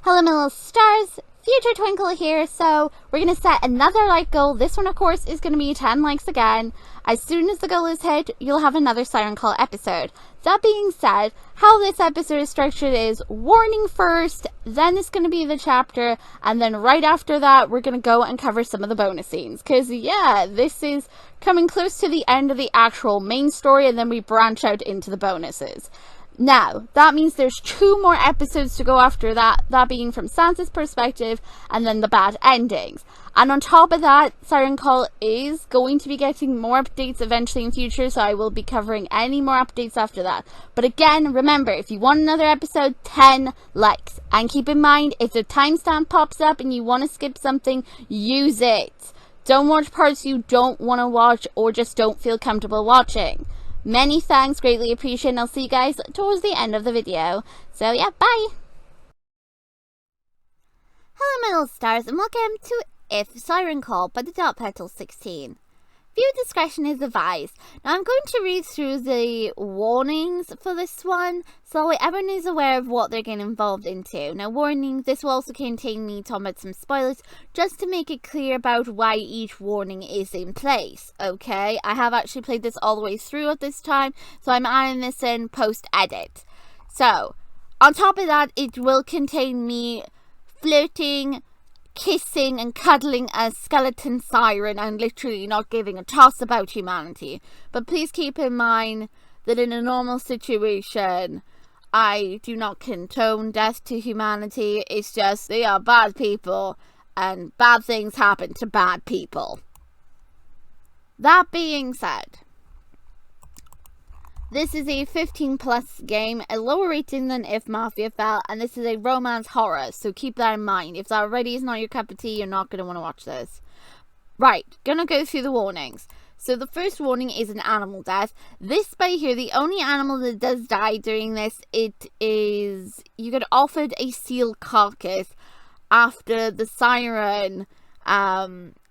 Hello my little stars, Future Twinkle here. So we're going to set another like goal. This one of course is going to be 10 likes again. As soon as the goal is hit, you'll have another Siren Call episode. That being said, how this episode is structured is warning first, then it's going to be the chapter, and then right after that we're going to go and cover some of the bonus scenes. Because yeah, this is coming close to the end of the actual main story, and then we branch out into the bonuses. Now, that means there's 2 more episodes to go after that being from Sansa's perspective, and then the bad endings. And on top of that, Siren Call is going to be getting more updates eventually in future, so I will be covering any more updates after that. But again, remember, if you want another episode, 10 likes. And keep in mind, if the timestamp pops up and you want to skip something, use it. Don't watch parts you don't want to watch or just don't feel comfortable watching. Many thanks, greatly appreciated, and I'll see you guys towards the end of the video. So yeah, bye! Hello my little stars, and welcome to Siren Call by the darkpetal16. Viewer discretion is advised. Now I'm going to read through the warnings for this one, so everyone is aware of what they're getting involved into. Now warning, this will also contain me talking about some spoilers, just to make it clear about why each warning is in place, okay? I have actually played this all the way through at this time, so I'm adding this in post-edit. So, on top of that, it will contain me flirting, kissing and cuddling a skeleton siren and literally not giving a toss about humanity. But please keep in mind that in a normal situation, I do not condone death to humanity. It's just they are bad people and bad things happen to bad people. That being said, this is a 15+ game, a lower rating than If Mafia Fell, and this is a romance horror, so keep that in mind. If that already is not your cup of tea, you're not going to want to watch this. Right, gonna go through the warnings. So the first warning is an animal death. This by here, the only animal that does die during this, it is, you get offered a seal carcass after the siren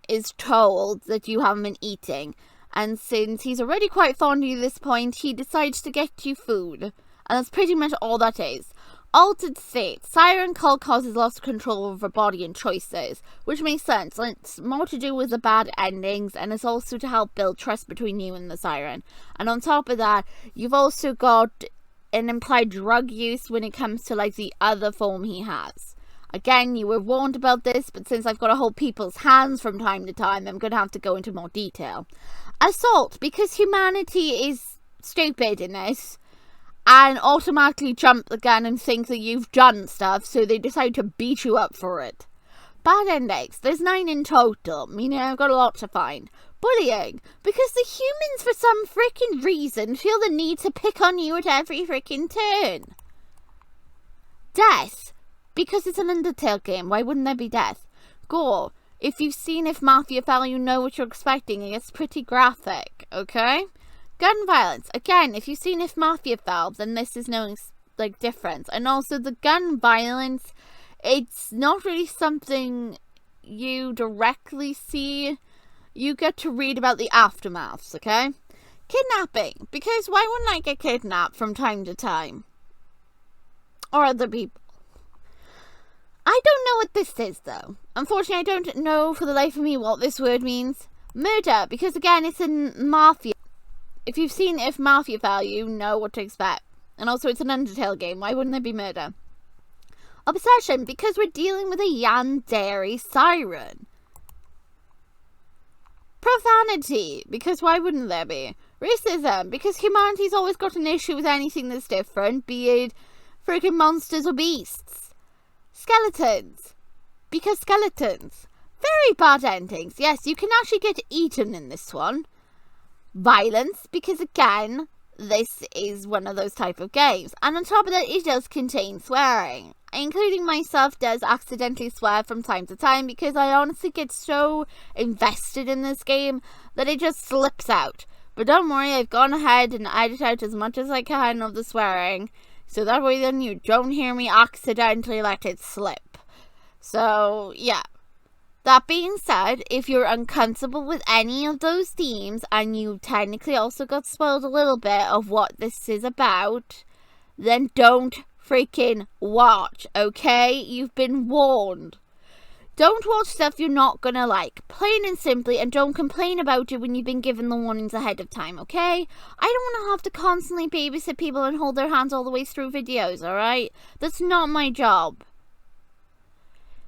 is told that you haven't been eating. And since he's already quite fond of you at this point, he decides to get you food. And that's pretty much all that is. Altered state. Siren Call causes loss of control over body and choices. Which makes sense. It's more to do with the bad endings. And it's also to help build trust between you and the siren. And on top of that, you've also got an implied drug use when it comes to like the other form he has. Again, you were warned about this, but since I've got to hold people's hands from time to time, I'm going to have to go into more detail. Assault, because humanity is stupid in this and automatically jump the gun and think that you've done stuff, so they decide to beat you up for it. Bad endings, there's 9 in total, meaning I've got a lot to find. Bullying, because the humans for some freaking reason feel the need to pick on you at every freaking turn. Death, because it's an Undertale game, why wouldn't there be death? Gore, if you've seen If Mafia Fell, you know what you're expecting. It gets pretty graphic, okay? Gun violence. Again, if you've seen If Mafia Fell, then this is no, like, difference. And also, the gun violence, it's not really something you directly see. You get to read about the aftermaths, okay? Kidnapping. Because why wouldn't I get kidnapped from time to time? Or other people? I don't know what this is, though. Unfortunately, I don't know for the life of me what this word means. Murder, because again, it's in Mafia. If you've seen If Mafia Fell, you know what to expect. And also, it's an Undertale game. Why wouldn't there be murder? Obsession, because we're dealing with a yandere siren. Profanity, because why wouldn't there be? Racism, because humanity's always got an issue with anything that's different, be it freaking monsters or beasts. Skeletons, because skeletons. Very bad endings. Yes, you can actually get eaten in this one. Violence, because again, this is one of those type of games. And on top of that, it does contain swearing. Including myself does accidentally swear from time to time because I honestly get so invested in this game that it just slips out. But don't worry, I've gone ahead and edited out as much as I can of the swearing. So that way then you don't hear me accidentally let it slip. So, yeah. That being said, if you're uncomfortable with any of those themes, and you technically also got spoiled a little bit of what this is about, then don't freaking watch, okay? You've been warned. Don't watch stuff you're not gonna like, plain and simply, and don't complain about it when you've been given the warnings ahead of time, okay? I don't want to have to constantly babysit people and hold their hands all the way through videos, alright? That's not my job.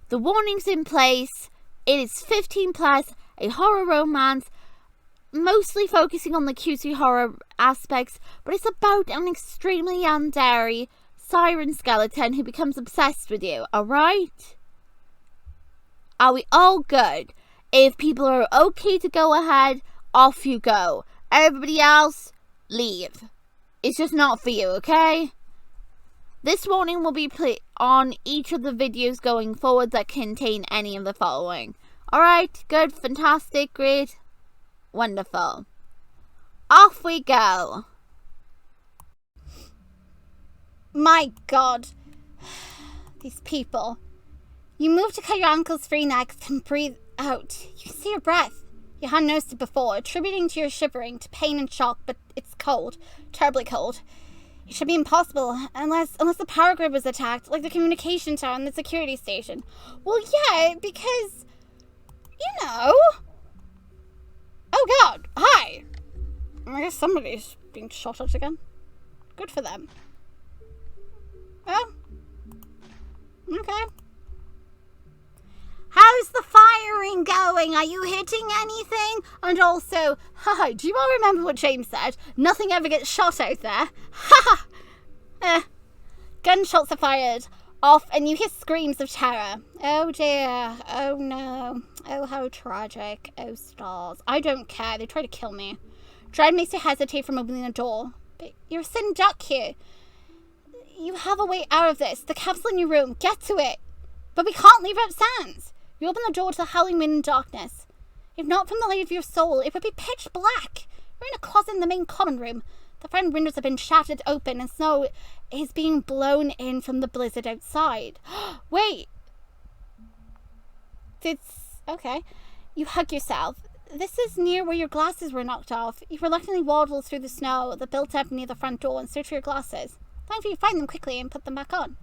The warning's in place. It is 15 plus, a horror romance, mostly focusing on the cutesy horror aspects, but it's about an extremely yandere siren skeleton who becomes obsessed with you, alright? Are we all good? If people are okay to go ahead, off you go. Everybody else, leave. It's just not for you, okay? This warning will be put on each of the videos going forward that contain any of the following. Alright, good, fantastic, great, wonderful. Off we go. My God. These people. You move to cut your ankles free next and breathe out. You see your breath. You hadn't noticed it before, attributing to your shivering to pain and shock, but it's cold. Terribly cold. It should be impossible, unless the power grid was attacked, like the communication tower and the security station. Well, yeah, because, you know. Oh God, hi. I guess somebody's being shot at again. Good for them. Oh. Okay. How's the firing going? Are you hitting anything? And also, haha, do you all remember what James said? Nothing ever gets shot out there. Haha. Gunshots are fired off and you hear screams of terror. Oh dear. Oh no. Oh, how tragic. Oh, stars. I don't care. They try to kill me. Dread makes you hesitate from opening the door. But you're sitting duck here. You have a way out of this. The capsule in your room. Get to it. But we can't leave out sounds. You open the door to the howling wind and darkness. If not from the light of your soul, it would be pitch black. We're in a closet in the main common room. The front windows have been shattered open and snow is being blown in from the blizzard outside. Wait. Okay. You hug yourself. This is near where your glasses were knocked off. You reluctantly waddle through the snow that built up near the front door and search for your glasses. Thankfully, you find them quickly and put them back on.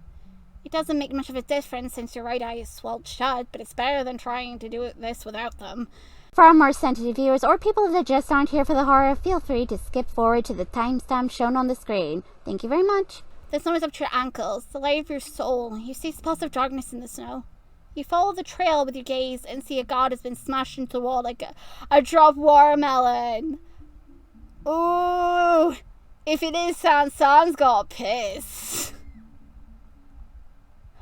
It doesn't make much of a difference since your right eye is swelled shut, but it's better than trying to do this without them. For our more sensitive viewers or people that just aren't here for the horror, feel free to skip forward to the timestamp shown on the screen. Thank you very much. The snow is up to your ankles, the light of your soul. You see spots of darkness in the snow. You follow the trail with your gaze and see a god has been smashed into the wall like a dropped watermelon. Ooh, if it is San's got pissed.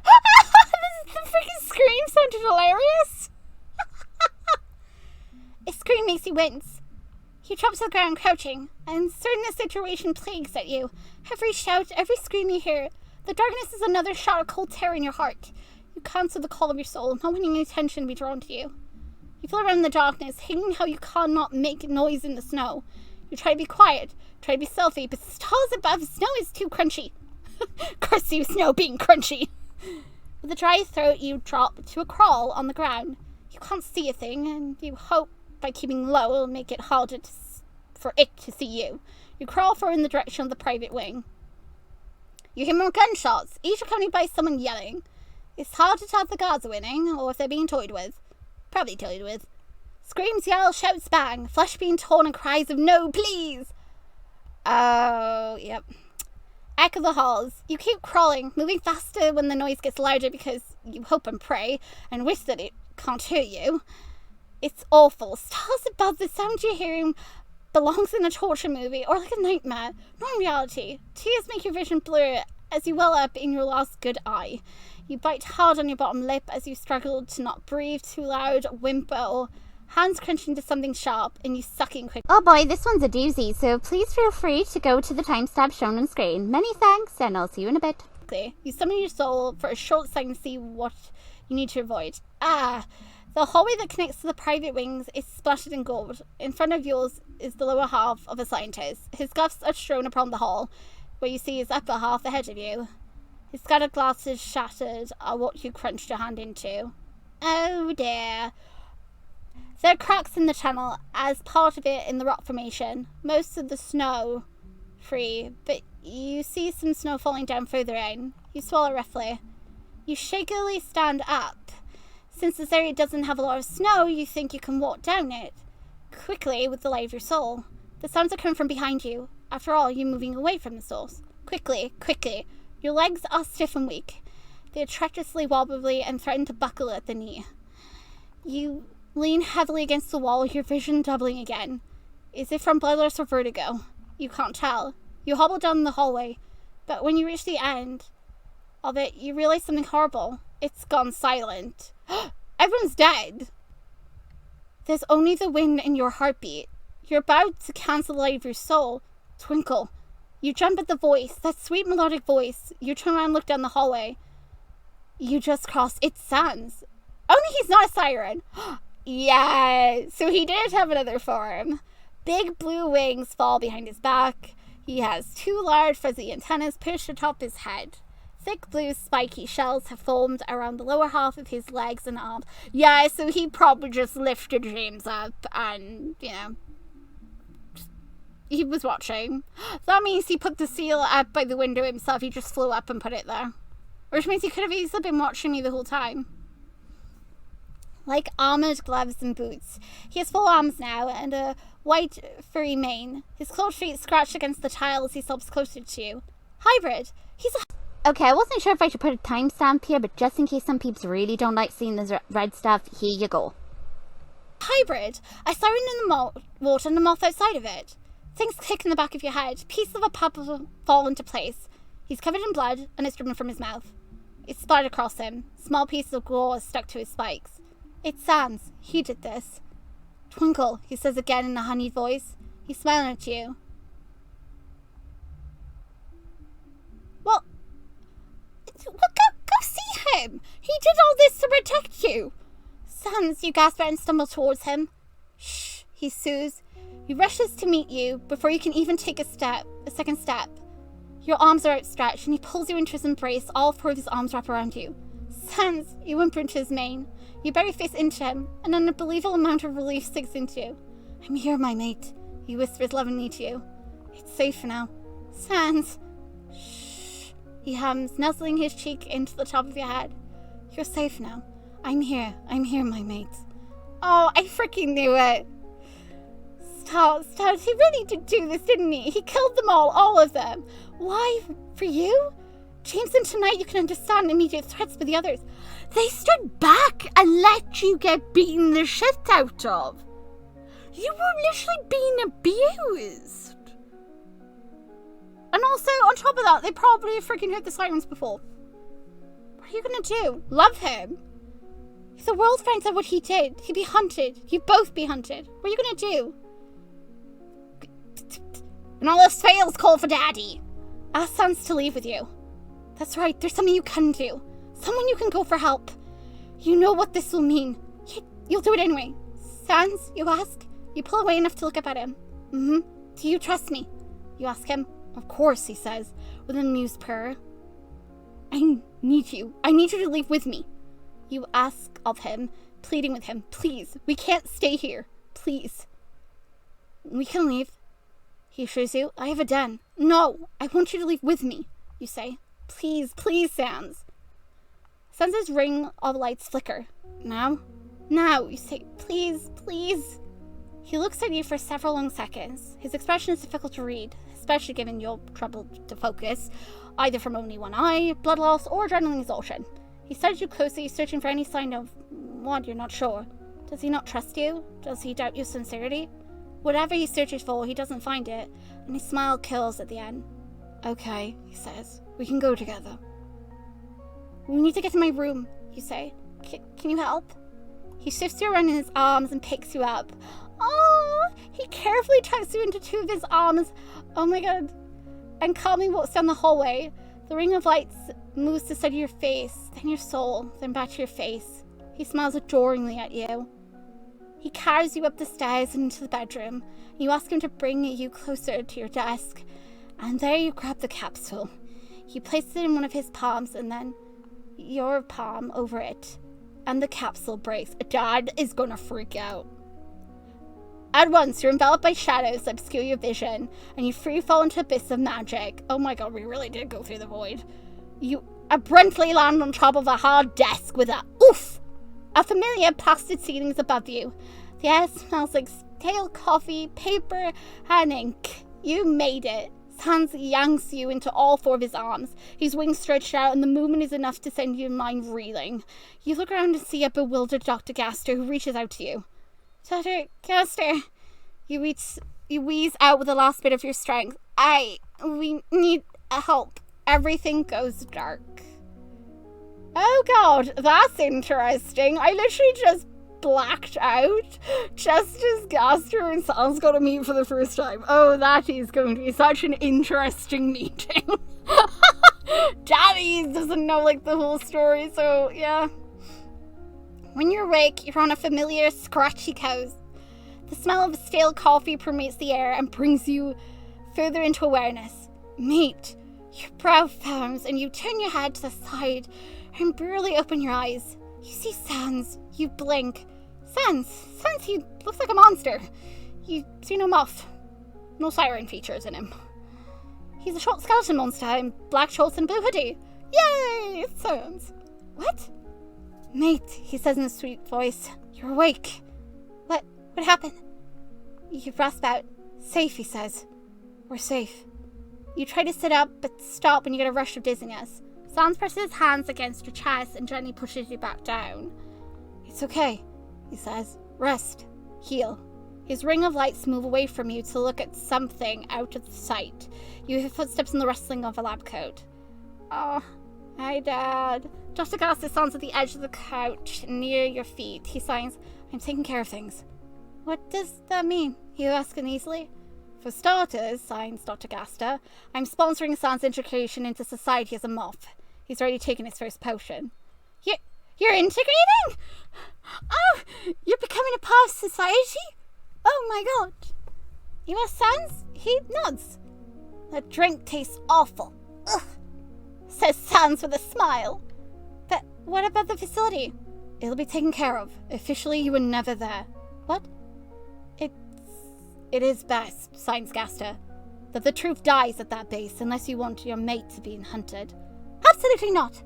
The freaking scream sounded hilarious. A scream makes you wince. You drop to the ground crouching, and certain a situation plagues at you. Every shout, every scream you hear, the darkness is another shot of cold terror in your heart. You cancel the call of your soul, not wanting any attention to be drawn to you. You feel around in the darkness, hating how you cannot make noise in the snow. You try to be quiet, try to be stealthy, but the stars above, snow is too crunchy. Curse you, snow being crunchy. With a dry throat, you drop to a crawl on the ground. You can't see a thing, and you hope by keeping low it'll make it harder for it to see you. You crawl forward in the direction of the private wing. You hear more gunshots, each accompanied by someone yelling. It's hard to tell if the guards are winning, or if they're being toyed with. Probably toyed with. Screams, yells, shouts, bang. Flesh being torn and cries of no, please. Oh, yep. Echo the halls. You keep crawling, moving faster when the noise gets louder because you hope and pray and wish that it can't hear you. It's awful. Stars above, the sound you're hearing belongs in a torture movie or like a nightmare, not in reality. Tears make your vision blur as you well up in your last good eye. You bite hard on your bottom lip as you struggle to not breathe too loud, whimper, hands crunching to something sharp, and you suck in quick. Oh boy, this one's a doozy, so please feel free to go to the timestamp shown on screen. Many thanks, and I'll see you in a bit. You summon your soul for a short second to see what you need to avoid. The hallway that connects to the private wings is splattered in gold. In front of yours is the lower half of a scientist. His scuffs are strewn upon the hall, where you see his upper half ahead of you. His scattered glasses shattered are what you crunched your hand into. Oh dear. There are cracks in the channel as part of it in the rock formation. Most of the snow free, but you see some snow falling down further in. You swallow roughly. You shakily stand up. Since this area doesn't have a lot of snow, you think you can walk down it. Quickly, with the light of your soul. The sounds are coming from behind you. After all, you're moving away from the source. Quickly, quickly. Your legs are stiff and weak. They are treacherously wobbly and threaten to buckle at the knee. You lean heavily against the wall, your vision doubling again. Is it from bloodlust or vertigo? You can't tell. You hobble down the hallway, but when you reach the end of it, you realize something horrible. It's gone silent. Everyone's dead. There's only the wind in your heartbeat. You're about to cancel the light of your soul. Twinkle. You jump at the voice, that sweet melodic voice. You turn around and look down the hallway. You just crossed. It's Sans. Only he's not a siren. Yeah, so he did have another form. Big blue wings fall behind his back. He has 2 large fuzzy antennas pushed atop his head. Thick blue spiky shells have formed around the lower half of his legs and arms. Yeah, so he probably just lifted James up and, he was watching. That means he put the seal up by the window himself. He just flew up and put it there. Which means he could have easily been watching me the whole time. Like armored gloves and boots. He has full arms now and a white furry mane. His clawed feet scratch against the tile as he sobs closer to you. Hybrid. He's a... Okay, I wasn't sure if I should put a timestamp here, but just in case some peeps really don't like seeing this red stuff, here you go. Hybrid. A siren in the water and a moth outside of it. Things click in the back of your head. Pieces of a puzzle fall into place. He's covered in blood and it's dripping from his mouth. It's splattered across him. Small pieces of gauze stuck to his spikes. It's Sans. He did this. Twinkle, he says again in a honeyed voice. He's smiling at you. Well, go see him. He did all this to protect you. Sans, you gasp out and stumble towards him. Shh, he soothes. He rushes to meet you before you can even take a second step. Your arms are outstretched and he pulls you into his embrace. All 4 of his arms wrap around you. Sans, you whimper into his mane. You bury your face into him, and an unbelievable amount of relief sinks into you. I'm here, my mate, he whispers lovingly to you. It's safe now. Sans. Shh, he hums, nuzzling his cheek into the top of your head. You're safe now. I'm here, my mate. Oh, I freaking knew it. Stop, he really did do this, didn't he? He killed them all of them. Why, for you? James, and tonight you can understand immediate threats for the others. They stood back and let you get beaten the shit out of. You were literally being abused. And also, on top of that, they probably freaking heard the sirens before. What are you gonna do? Love him? If the world finds out what he did, he'd be hunted. You'd both be hunted. What are you gonna do? When all else fails, call for Daddy. Ask Sans to leave with you. That's right, there's something you can do. Someone you can go for help. You know what this will mean. You'll do it anyway. Sans, you ask? You pull away enough to look up at him. Do you trust me? You ask him. Of course, he says, with an amused purr. I need you. I need you to leave with me. You ask of him, pleading with him. Please, we can't stay here. Please. We can leave. He assures you. I have a den. No, I want you to leave with me, you say. Please, Sans. Sans's ring of lights flicker. Now, you say, please. He looks at you for several long seconds. His expression is difficult to read, especially given your trouble to focus, either from only one eye, blood loss, or adrenaline exhaustion. He studies you closely, searching for any sign of what you're not sure. Does he not trust you? Does he doubt your sincerity? Whatever he searches for, he doesn't find it, and his smile kills at the end. Okay, he says. We can go together. We need to get to my room, you say. Can you help? He shifts you around in his arms and picks you up. Oh, he carefully tucks you into 2 of his arms. Oh my god. And calmly walks down the hallway. The ring of lights moves to study your face, then your soul, then back to your face. He smiles adoringly at you. He carries you up the stairs and into the bedroom. You ask him to bring you closer to your desk. And there you grab the capsule. He places it in one of his palms and then your palm over it. And the capsule breaks. Dad is gonna freak out. At once, you're enveloped by shadows that obscure your vision, and you free fall into abyss of magic. Oh my god, we really did go through the void. You abruptly land on top of a hard desk with a oof! A familiar plastered ceiling is above you. The air smells like stale coffee, paper, and ink. You made it. Sans yanks you into all four of his arms. His wings stretched out, and the movement is enough to send your mind reeling. You look around and see a bewildered Dr. Gaster who reaches out to you. Dr. Gaster, you wheeze out with the last bit of your strength. We need help. Everything goes dark. Oh god, that's interesting. I literally just blacked out just as Gaster and Sans got to meet for the first time. Oh, that is going to be such an interesting meeting. Daddy doesn't know like the whole story, so yeah. When you're awake, you're on a familiar scratchy couch. The smell of stale coffee permeates the air and brings you further into awareness. Mate, your brow frowns and you turn your head to the side and barely open your eyes. You see Sans. You blink. Sans, he looks like a monster. You see no mouth. No siren features in him. He's a short skeleton monster in black shorts and blue hoodie. Yay, Sans. What? Mate, he says in a sweet voice. You're awake. What happened? You rasp out. Safe, he says. We're safe. You try to sit up, but stop when you get a rush of dizziness. Sans presses his hands against your chest and gently pushes you back down. It's okay, he says. Rest. Heal. His ring of lights move away from you to look at something out of sight. You hear footsteps in the rustling of a lab coat. Oh, hi, Dad. Dr. Gaster stands at the edge of the couch near your feet. He signs, I'm taking care of things. What does that mean? You ask uneasily. For starters, signs Dr. Gaster, I'm sponsoring Sans' integration into society as a moth. He's already taken his first potion. You're integrating? Oh, you're becoming a part of society? Oh my god. You ask Sans? He nods. The drink tastes awful. Ugh, says Sans with a smile. But what about the facility? It'll be taken care of. Officially, you were never there. What? It is best, signs Gaster, that the truth dies at that base unless you want your mate to be hunted. Absolutely not.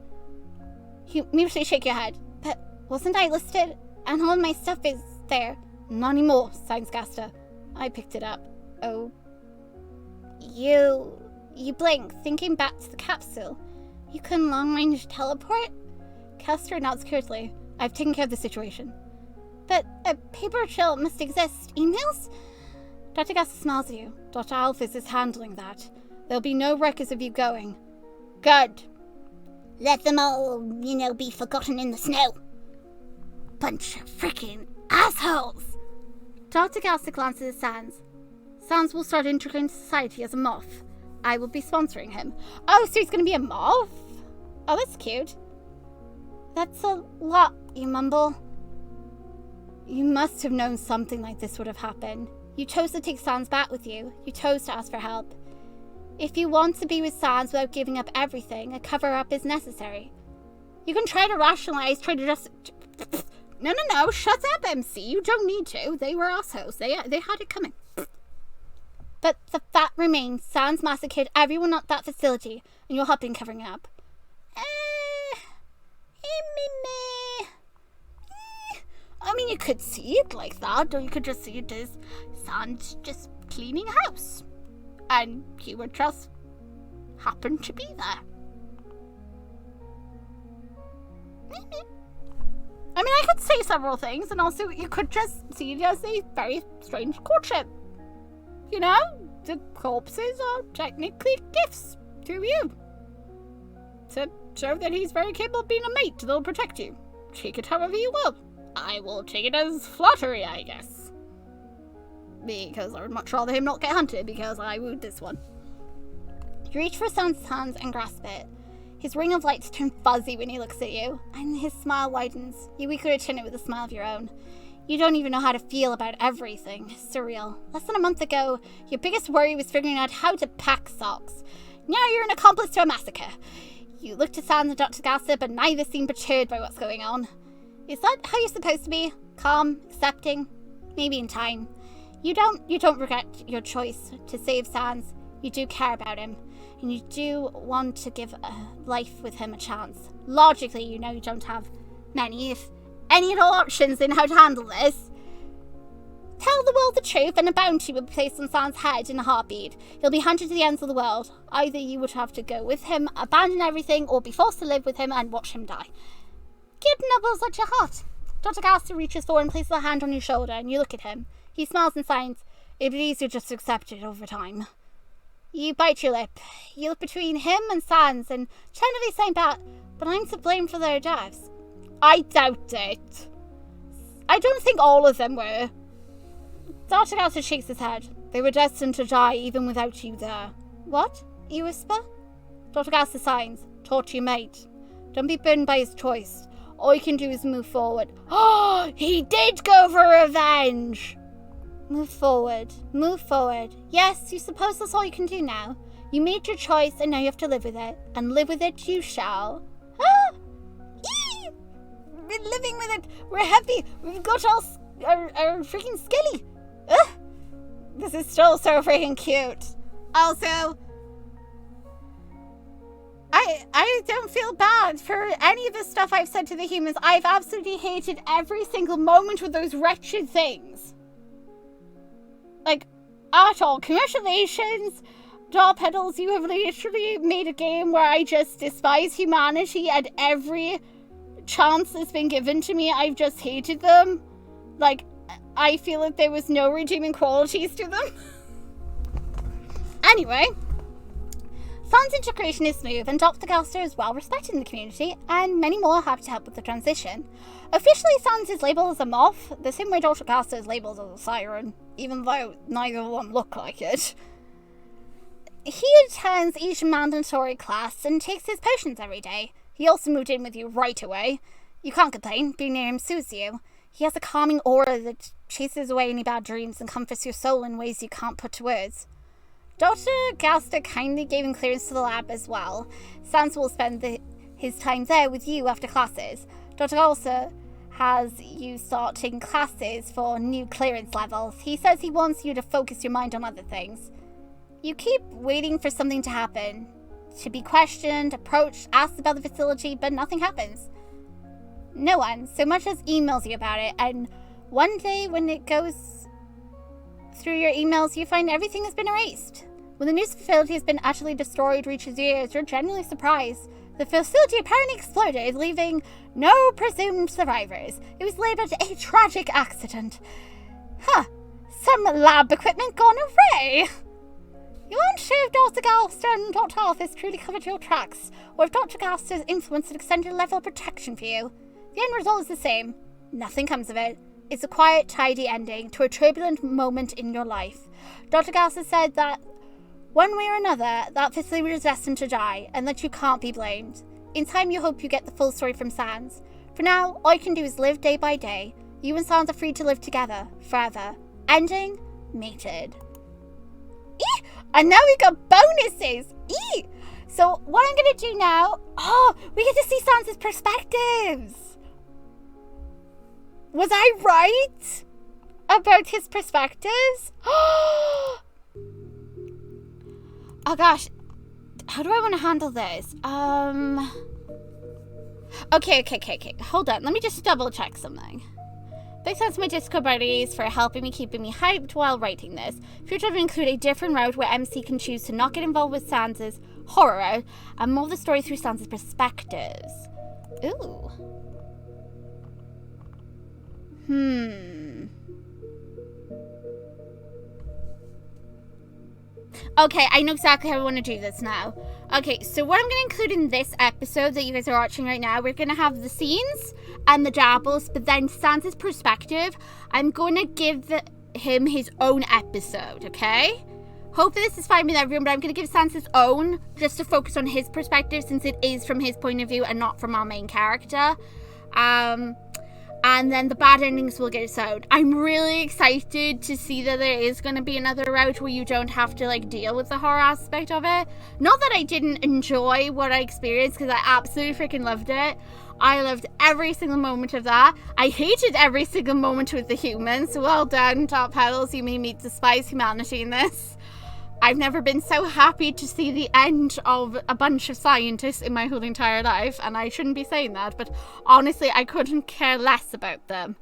You mutely shake your head. But wasn't I listed? And all my stuff is there. Not anymore, signs Gaster. I picked it up. Oh. You blink, thinking back to the capsule. You can long-range teleport? Gaster nods curtly. I've taken care of the situation. But a paper trail must exist. Emails? Dr. Gaster smiles at you. Dr. Alphys is handling that. There'll be no records of you going. Good. Let them all, be forgotten in the snow. Bunch of freaking assholes. Dr. Gaster glances at Sans. Sans will start integrating society as a moth. I will be sponsoring him. Oh, so he's going to be a moth? Oh, that's cute. That's a lot, you mumble. You must have known something like this would have happened. You chose to take Sans back with you. You chose to ask for help. If you want to be with Sans without giving up everything, a cover-up is necessary. You can try to rationalize, try to just... No, shut up, MC. You don't need to. They were assholes. They had it coming. But the fact remains, Sans massacred everyone at that facility, and you're helping covering it up. I mean, you could see it like that, or you could just see it as Sans just cleaning house. And you would just happen to be there. I mean, I could say several things, and also you could just see it as a very strange courtship. The corpses are technically gifts to you. To show that he's very capable of being a mate that'll protect you. Take it however you will. I will take it as flattery, I guess. Because I would much rather him not get hunted, because I wooed this one. You reach for Sans' hands and grasp it. His ring of lights turn fuzzy when he looks at you, and his smile widens. You weakly return it with a smile of your own. You don't even know how to feel about everything. Surreal. Less than a month ago, your biggest worry was figuring out how to pack socks. Now you're an accomplice to a massacre. You look to Sans and Dr. Gaster, but neither seem perturbed by what's going on. Is that how you're supposed to be? Calm, accepting? Maybe in time. You don't regret your choice to save Sans. You do care about him, and you do want to give life with him a chance. Logically, you know you don't have many, if any at all, options in how to handle this. Tell the world the truth, and a bounty will be placed on Sans' head in a heartbeat. He'll be hunted to the ends of the world. Either you would have to go with him, abandon everything, or be forced to live with him and watch him die. Kid nibbles at your heart. Dr. Gaster reaches forward and places a hand on your shoulder, and you look at him. He smiles and signs. It'd be easier just to accept it over time. You bite your lip. You look between him and Sans, and tenderly saying back, but I'm to blame for their deaths. I doubt it. I don't think all of them were. Dr. Gaster shakes his head. They were destined to die even without you there. What? You whisper? Dr. Gaster signs. Talk to your mate. Don't be burdened by his choice. All you can do is move forward. Oh, he did go for revenge! Move forward. Move forward. Yes, you suppose that's all you can do now. You made your choice and now you have to live with it. And live with it you shall. Ah! Eee! We're living with it. We're happy. We've got our freaking skilly. Ugh! This is still so freaking cute. Also, I don't feel bad for any of the stuff I've said to the humans. I've absolutely hated every single moment with those wretched things. Like, at all. Congratulations, darkpetals. You have literally made a game where I just despise humanity, and every chance that's been given to me, I've just hated them. Like, I feel like there was no redeeming qualities to them. Anyway, Sans' integration is smooth, and Dr. Gaster is well respected in the community, and many more are happy to help with the transition. Officially, Sans is labelled as a moth, the same way Dr. Gaster is labelled as a siren, even though neither of them look like it. He attends each mandatory class and takes his potions every day. He also moved in with you right away. You can't complain, being near him soothes you. He has a calming aura that chases away any bad dreams and comforts your soul in ways you can't put to words. Dr. Gaster kindly gave him clearance to the lab as well. Sans will spend his time there with you after classes. Dr. also has you start taking classes for new clearance levels. He says he wants you to focus your mind on other things. You keep waiting for something to happen. To be questioned, approached, asked about the facility, but nothing happens. No one so much as emails you about it, and one day when it goes through your emails, you find everything has been erased. When the news facility has been utterly destroyed reaches your ears, you're genuinely surprised. The facility apparently exploded, leaving no presumed survivors. It was labeled a tragic accident. Huh, some lab equipment gone awry. You aren't sure if Dr. Gaster and Dr. Alf has truly covered your tracks, or if Dr. Gaster's influence had extended a level of protection for you. The end result is the same. Nothing comes of it. It's a quiet, tidy ending to a turbulent moment in your life. Dr. Gaster said that one way or another, that facility was destined to die, and that you can't be blamed. In time, you hope you get the full story from Sans. For now, all you can do is live day by day. You and Sans are free to live together, forever. Ending, mated. Eee! And now we got bonuses! Eee! So, what I'm gonna do now... Oh, we get to see Sans' perspectives! Was I right about his perspectives? Oh gosh, how do I want to handle this? Okay. Hold on, let me just double check something. Big thanks to my Discord buddies for helping me, keeping me hyped while writing this. Future will include a different route where MC can choose to not get involved with Sans' horror route and move the story through Sans' perspectives. Ooh. Okay, I know exactly how I want to do this now. Okay, so what I'm going to include in this episode that you guys are watching right now, we're going to have the scenes and the dabbles, but then Sans' perspective, I'm going to give him his own episode, okay? Hopefully this is fine with everyone, but I'm going to give Sans his own, just to focus on his perspective, since it is from his point of view and not from our main character. And then the bad endings will get its own. I'm really excited to see that there is going to be another route where you don't have to, like, deal with the horror aspect of it. Not that I didn't enjoy what I experienced, because I absolutely freaking loved it. I loved every single moment of that. I hated every single moment with the humans. So well done, Dark Petals. You made me despise humanity in this. I've never been so happy to see the end of a bunch of scientists in my whole entire life, and I shouldn't be saying that, but honestly, I couldn't care less about them.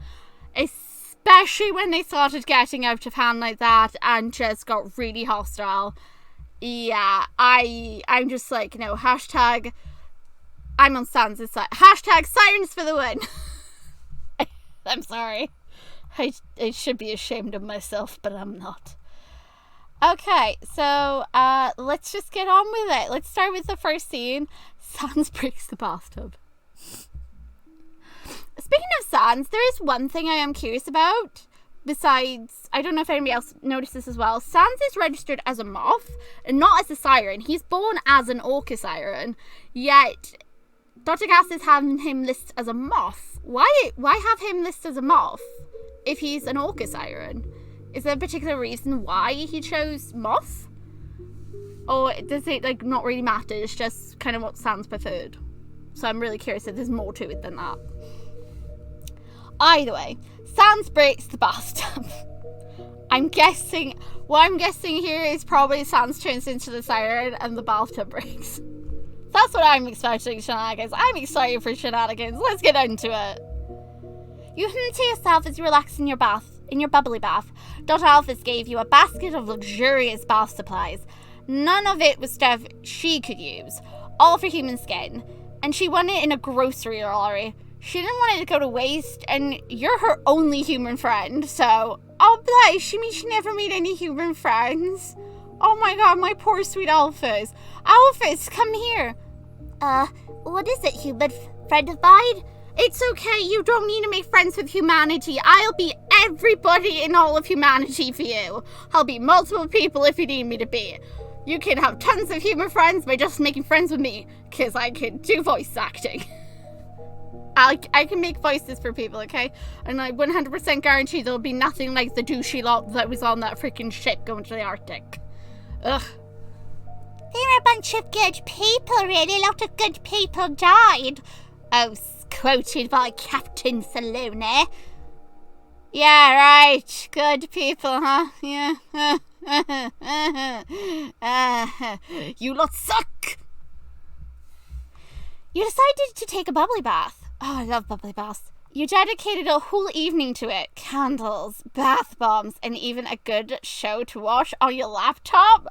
Especially when they started getting out of hand like that and just got really hostile. Yeah, I'm just like, no, hashtag, I'm on Sans' side. Hashtag Sirens for the win. I'm sorry. I should be ashamed of myself, but I'm not. Okay, so let's just get on with it. Let's start with the first scene. Sans breaks the bathtub. Speaking of Sans, there is one thing I am curious about. Besides, I don't know if anybody else noticed this as well. Sans is registered as a moth and not as a siren. He's born as an orca siren, yet Dr. Gas is having him listed as a moth. Why have him listed as a moth if he's an orca siren? Is there a particular reason why he chose moth? Or does it, like, not really matter? It's just kind of what Sans preferred. So I'm really curious if there's more to it than that. Either way, Sans breaks the bathtub. What I'm guessing here is probably Sans turns into the siren and the bathtub breaks. That's what I'm expecting, shenanigans. I'm excited for shenanigans. Let's get into it. You hum to yourself as you relax in your bubbly bath. Dr. Alphys gave you a basket of luxurious bath supplies. None of it was stuff she could use. All for human skin. And she won it in a grocery lorry. She didn't want it to go to waste, and you're her only human friend, so... Oh, bless, you mean she never made any human friends? Oh my god, my poor sweet Alphys. Alphys, come here. What is it, human friend of mine? It's okay, you don't need to make friends with humanity. I'll be everybody in all of humanity for you. I'll be multiple people if you need me to be. You can have tons of human friends by just making friends with me, because I can do voice acting. I can make voices for people, okay? And I 100% guarantee there'll be nothing like the douchey lot that was on that freaking ship going to the Arctic. Ugh. They're a bunch of good people, really. A lot of good people died. Oh, quoted by Captain Salone. Yeah, right. Good people, huh? Yeah. You lot suck. You decided to take a bubbly bath. Oh, I love bubbly baths. You dedicated a whole evening to it. Candles, bath bombs, and even a good show to watch on your laptop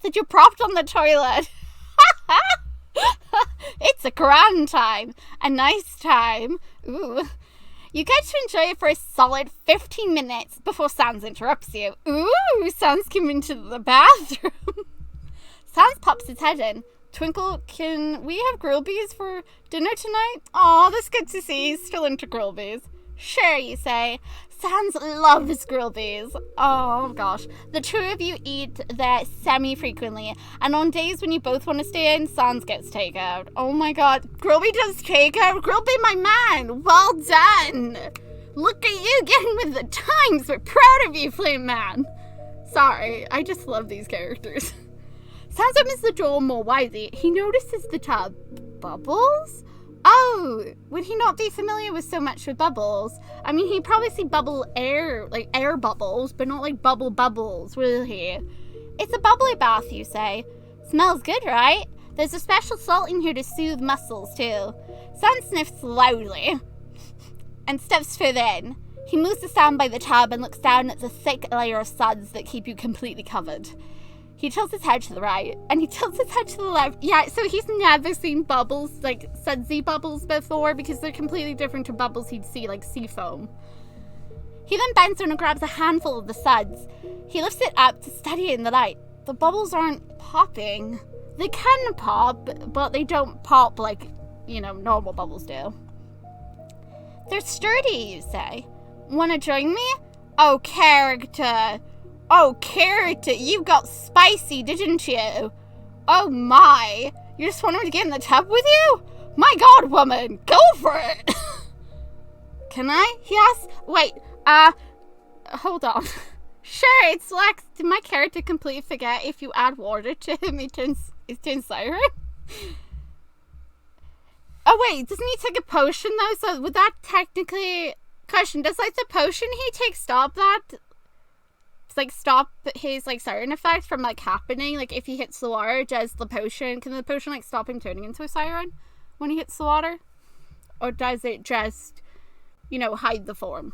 that you propped on the toilet. It's a grand time. A nice time. Ooh. You get to enjoy it for a solid 15 minutes before Sans interrupts you. Ooh, Sans came into the bathroom. Sans pops his head in. Twinkle, can we have grillbees for dinner tonight? Aw, that's good to see. He's still into grillbees. Sure, you say. Sans loves grillbees. Oh, gosh. The two of you eat there semi-frequently, and on days when you both want to stay in, Sans gets takeout. Oh my god. Grillbee does takeout? Grillbee, my man. Well done. Look at you getting with the times. We're proud of you, Flame Man. Sorry, I just love these characters. Sans opens the door more widely. He notices the tub. Bubbles? Oh, would he not be familiar with so much with bubbles? I mean, he'd probably see bubble air, like air bubbles, but not like bubbles, will he? It's a bubbly bath, you say. Smells good, right? There's a special salt in here to soothe muscles, too. Sans sniffs loudly and steps further in. He moves to stand by the tub and looks down at the thick layer of suds that keep you completely covered. He tilts his head to the right, and he tilts his head to the left. Yeah, so he's never seen bubbles, like sudsy bubbles before, because they're completely different to bubbles he'd see, like sea foam. He then bends down and grabs a handful of the suds. He lifts it up to steady it in the light. The bubbles aren't popping. They can pop, but they don't pop like, normal bubbles do. They're sturdy, you say. Wanna join me? Oh, character, you got spicy, didn't you? Oh my, you just want me to get in the tub with you? My god, woman, go for it! Can I? He asks. Wait, hold on. Sure, it's like, did my character completely forget if you add water to him, it turns siren? Oh, wait, doesn't he take a potion, though? So would that technically... Question, does, like, the potion he takes stop that? Like, stop his, like, siren effect from, like, happening? Like, if he hits the water, does the potion... Can the potion, like, stop him turning into a siren when he hits the water? Or does it just, you know, hide the form?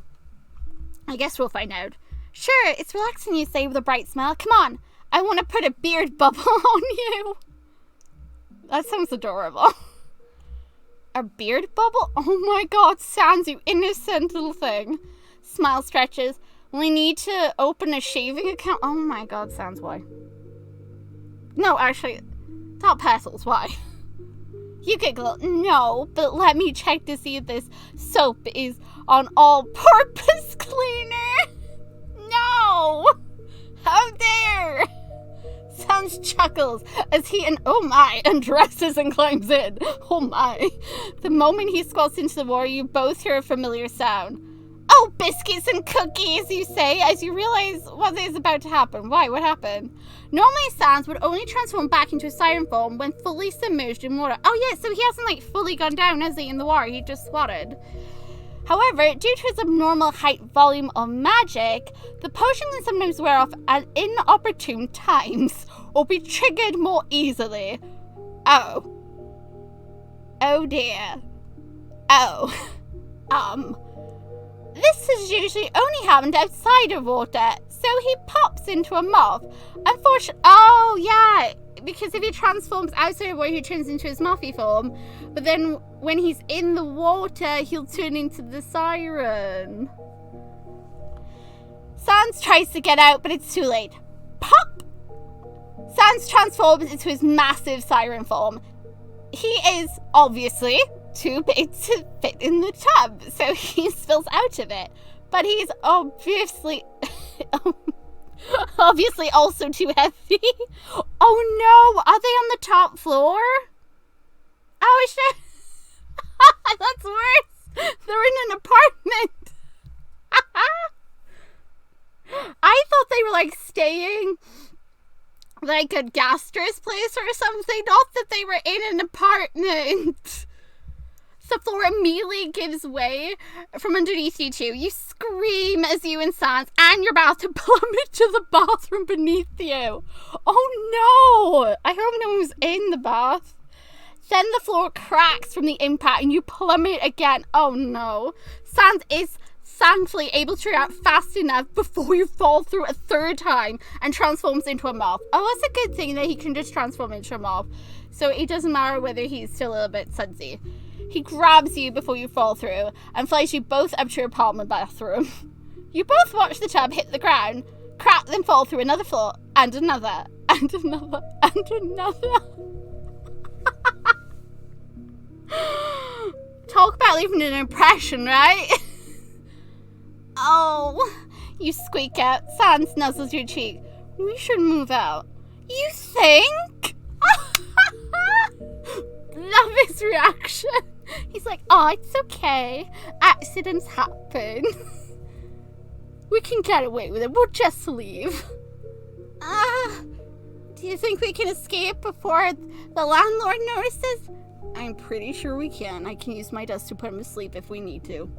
I guess we'll find out. Sure, it's relaxing, you say, with a bright smile. Come on, I want to put a beard bubble on you. That sounds adorable. A beard bubble? Oh my god, Sans, you innocent little thing. Smile stretches. We need to open a shaving account. Oh my god, Sans, why? No, actually, darkpetals, why? You giggle. No, but let me check to see if this soap is on all-purpose cleaner. No! How dare! Sans chuckles as he undresses and climbs in. Oh my. The moment he squats into the water, you both hear a familiar sound. Oh, biscuits and cookies, you say, as you realize what is about to happen. Why? What happened? Normally, Sans would only transform back into a siren form when fully submerged in water. Oh yeah, so he hasn't, like, fully gone down, has he, in the water? He just squatted. However, due to his abnormal height volume of magic, the potion can sometimes wear off at inopportune times or be triggered more easily. Oh. Oh dear. Oh. This has usually only happened outside of water, so he pops into a moth. Unfortunately, oh yeah, because if he transforms outside of water, he turns into his mothy form, but then when he's in the water, he'll turn into the siren. Sans tries to get out, but it's too late. Pop! Sans transforms into his massive siren form. He is, obviously, too big to fit in the tub, so he spills out of it. But he's obviously also too heavy. Oh no, are they on the top floor? Oh shit. That's worse. They're in an apartment. I thought they were, like, staying, like, at Dadster's place or something. Not that they were in an apartment. The floor immediately gives way from underneath you two. You scream as you and Sans and your bath to plummet to the bathroom beneath you. Oh no! I hope no one was in the bath. Then the floor cracks from the impact and you plummet again. Oh no. Sans is thankfully able to react fast enough before you fall through a third time and transforms into a moth. Oh, that's a good thing that he can just transform into a moth. So it doesn't matter whether he's still a little bit sudsy. He grabs you before you fall through and flies you both up to your apartment bathroom. You both watch the tub hit the ground, crack, then fall through another floor, and another, and another, and another. Talk about leaving an impression, right? Oh, you squeak out. Sans nuzzles your cheek. We should move out. You think? Love his reaction. He's like, oh, it's okay. Accidents happen. We can get away with it. We'll just leave. Do you think we can escape before the landlord notices? I'm pretty sure we can. I can use my dust to put him to sleep if we need to.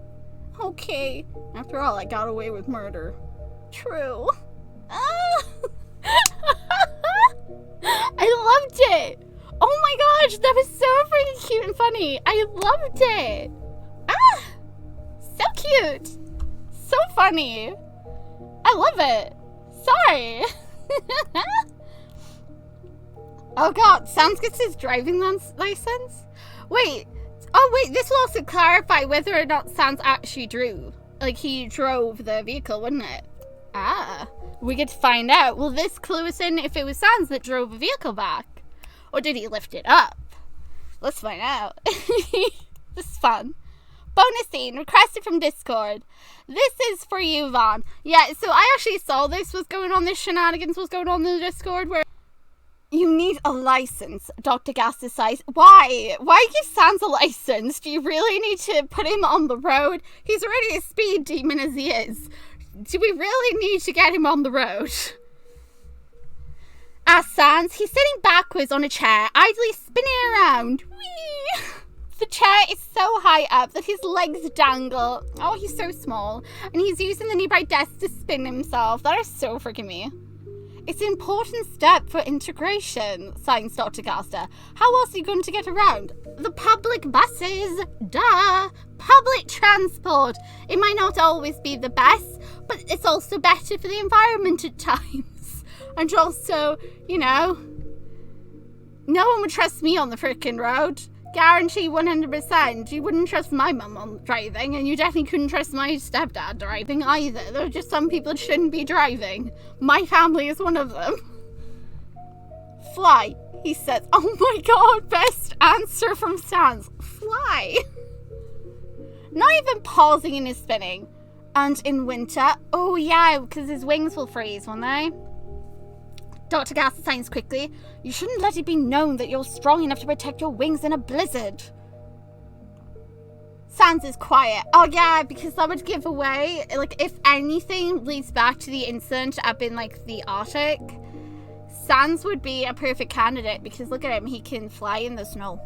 Okay. After all, I got away with murder. True. I loved it. Oh my gosh, that was so freaking cute and funny. I loved it. So cute. So funny. I love it. Sorry. Oh god, Sans gets his driving license? Wait. Oh wait, this will also clarify whether or not Sans actually drove. Like, he drove the vehicle, wouldn't it? We get to find out. Will this clue us in if it was Sans that drove a vehicle back? Or did he lift it up? Let's find out. This is fun. Bonus scene requested from Discord. This is for you, Vaughn. Yeah, so I actually saw this was going on, this shenanigans was going on in the Discord where you need a license, Dr. Gas decides. Why? Why give Sans a license? Do you really need to put him on the road? He's already a speed demon as he is. Do we really need to get him on the road? As Sans, he's sitting backwards on a chair, idly spinning around. Whee! The chair is so high up that his legs dangle. Oh, he's so small. And he's using the nearby desk to spin himself. That is so freaking me. It's an important step for integration, signs Dr. Gaster. How else are you going to get around? The public buses. Duh. Public transport. It might not always be the best, but it's also better for the environment at times. And also, you know, no one would trust me on the frickin' road. Guarantee 100%. You wouldn't trust my mum on driving, and you definitely couldn't trust my stepdad driving either. There are just some people that shouldn't be driving. My family is one of them. Fly, he says. Oh my god, best answer from Sans. Fly. Not even pausing in his spinning. And in winter, oh yeah, because his wings will freeze, won't they? Dr. Gaster signs quickly. You shouldn't let it be known that you're strong enough to protect your wings in a blizzard. Sans is quiet. Oh yeah, because that would give away, like, if anything leads back to the incident up in, like, the Arctic, Sans would be a perfect candidate because look at him, he can fly in the snow.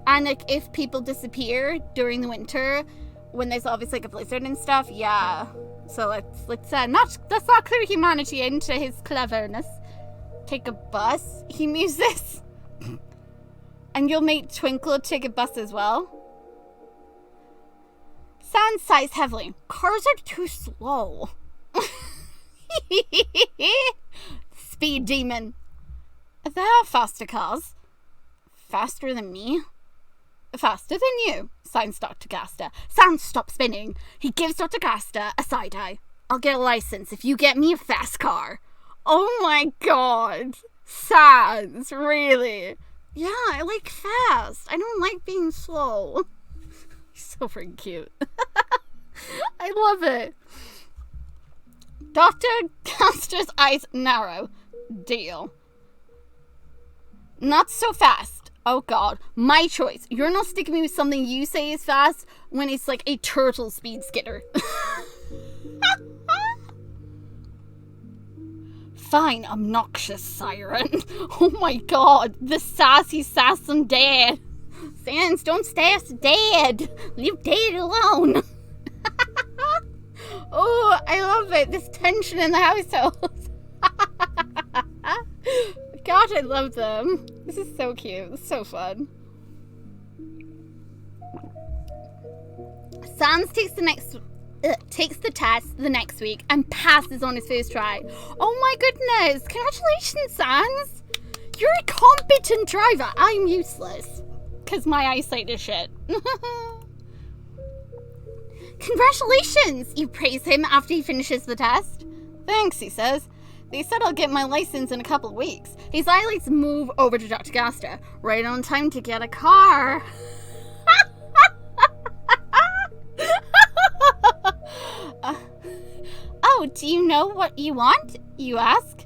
And, like, if people disappear during the winter, when there's obviously, like, a blizzard and stuff, yeah. So let's not clue humanity into his cleverness. Take a bus, he muses. And you'll make Twinkle take a bus as well. Sans sighs heavily. Cars are too slow. Speed demon. There are faster cars. Faster than me? Faster than you, signs Dr. Gaster. Sans stops spinning. He gives Dr. Gaster a side eye. I'll get a license if you get me a fast car. Oh my god. Sans, really? Yeah, I like fast. I don't like being slow. He's so freaking cute. I love it. Dr. Gaster's eyes narrow. Deal. Not so fast. Oh god, my choice. You're not sticking me with something you say is fast when it's like a turtle speed skitter. Fine, obnoxious Siren. Oh my god, the sassy Sassum Dad. Sans, don't stay us dead. Leave Dad alone. Oh, I love it. This tension in the household. God, I love them. This is so cute. It's so fun. Sans takes the test the next week and passes on his first try. Oh my goodness! Congratulations, Sans! You're a competent driver. I'm useless. Because my eyesight is shit. Congratulations! You praise him after he finishes the test. Thanks, he says. They said I'll get my license in a couple of weeks. His eyelids move over to Dr. Gaster. Right on time to get a car. Oh, do you know what you want? You ask.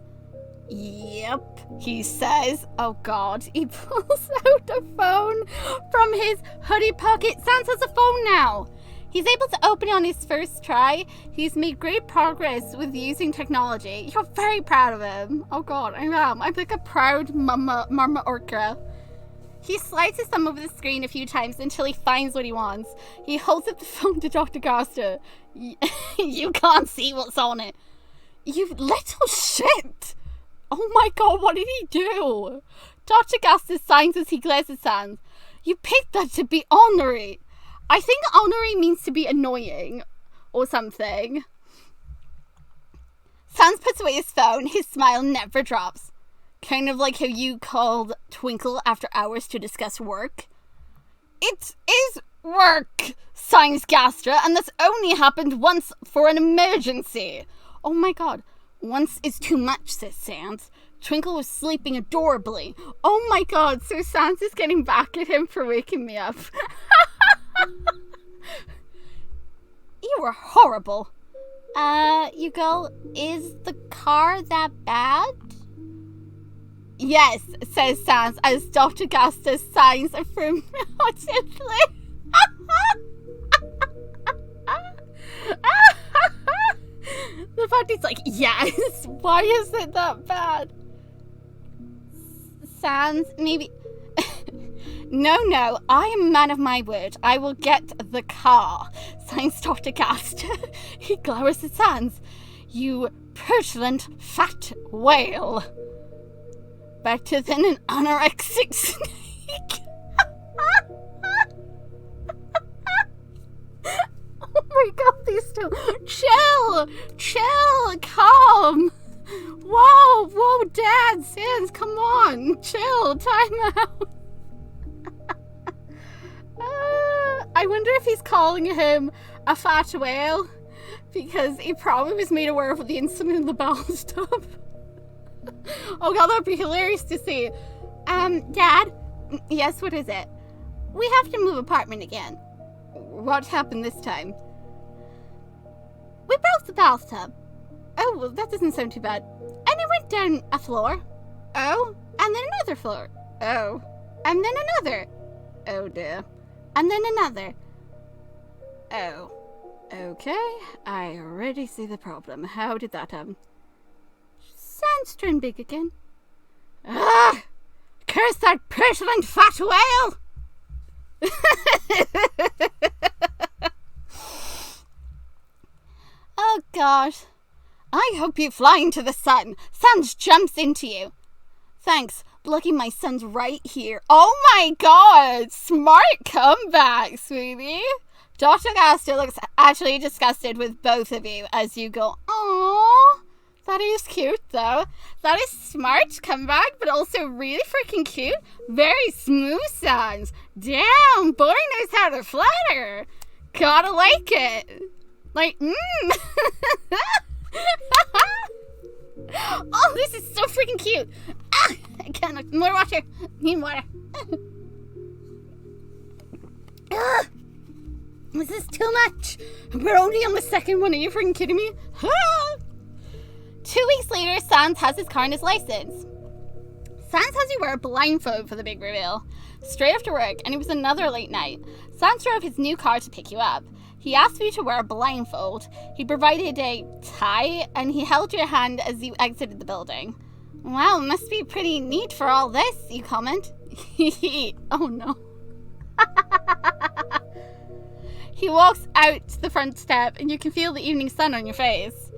Yep, he says. Oh god, he pulls out a phone from his hoodie pocket. Sans has a phone now. He's able to open it on his first try. He's made great progress with using technology. You're very proud of him. Oh god, I am. I'm like a proud mama orca. He slides his thumb over the screen a few times until he finds what he wants. He holds up the phone to Dr. Gaster. You can't see what's on it. You little shit. Oh my god, what did he do? Dr. Gaster signs as he glares at Sans. You picked that to be ornery. I think ornery means to be annoying or something. Sans puts away his phone. His smile never drops. Kind of like how you called Twinkle after hours to discuss work. It is work, signs Gaster, and this only happened once for an emergency. Oh my god. Once is too much, says Sans. Twinkle was sleeping adorably. Oh my god, so Sans is getting back at him for waking me up. You were horrible. You go, is the car that bad? Yes, says Sans as Dr. Gaster signs affirmatively. The fact he's like, yes, why is it that bad? Sans, maybe No, I am a man of my word. I will get the car. Signs Dr. Gaster. He glowers at Sans. You petulant fat whale. Better than an anorexic snake. Oh my god, these two. Chill, calm. Whoa, Dad, Sans, come on. Chill, time out. I wonder if he's calling him a fat whale because he probably was made aware of the incident in the bathtub. Oh god, that'd be hilarious to see. Dad? Yes, what is it? We have to move apartment again. What happened this time? We broke the bathtub. Oh, well, that doesn't sound too bad. And it went down a floor. Oh, and then another floor. Oh, and then another. Oh dear. And then another. Oh. Okay, I already see the problem. How did that happen? Sans turned big again. Ah! Curse that petulant fat whale! Oh gosh. I hope you fly into the sun. Sans jumps into you. Thanks. Lucky my son's right here. Oh my god! Smart comeback, sweetie. Dr. Gaster looks actually disgusted with both of you as you go, aww. That is cute, though. That is smart comeback, but also really freaking cute. Very smooth sounds. Damn, boy knows how to flatter. Gotta like it. Like, Oh, this is so freaking cute. Ah, I can't. More water. Need water. This is too much. We're only on the second one. Are you freaking kidding me? 2 weeks later, Sans has his car and his license. Sans has you wear a blindfold for the big reveal. Straight after work, and it was another late night, Sans drove his new car to pick you up. He asked you to wear a blindfold. He provided a tie, and he held your hand as you exited the building. Wow, must be pretty neat for all this, you comment. Oh no. He walks out the front step, and you can feel the evening sun on your face.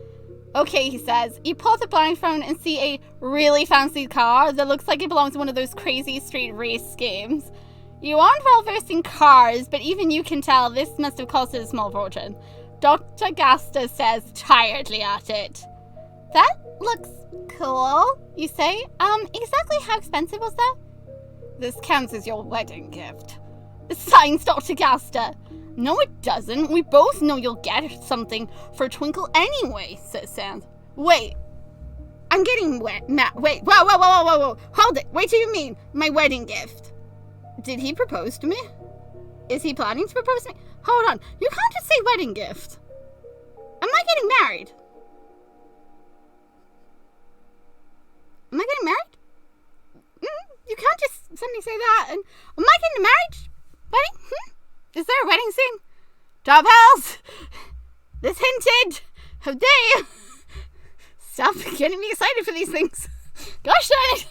Okay, he says. You pull the blindfold and see a really fancy car that looks like it belongs to one of those crazy street race games. You aren't well versed in cars, but even you can tell this must have costed a small fortune. Dr. Gaster says tiredly at it. That looks cool, you say. Exactly how expensive was that? This counts as your wedding gift. Signs Dr. Gaster. No, it doesn't. We both know you'll get something for Twinkle anyway, says Sans. Wait. I'm getting wet. Wait. Whoa. Hold it. Wait till you mean my wedding gift. Did he propose to me? Is he planning to propose to me? Hold on. You can't just say wedding gift. Am I getting married? Am I getting married? You can't just suddenly say that. And am I getting married? Wedding? Is there a wedding scene? Job pals! This hinted! How dare you! Stop getting me excited for these things. Gosh darn it!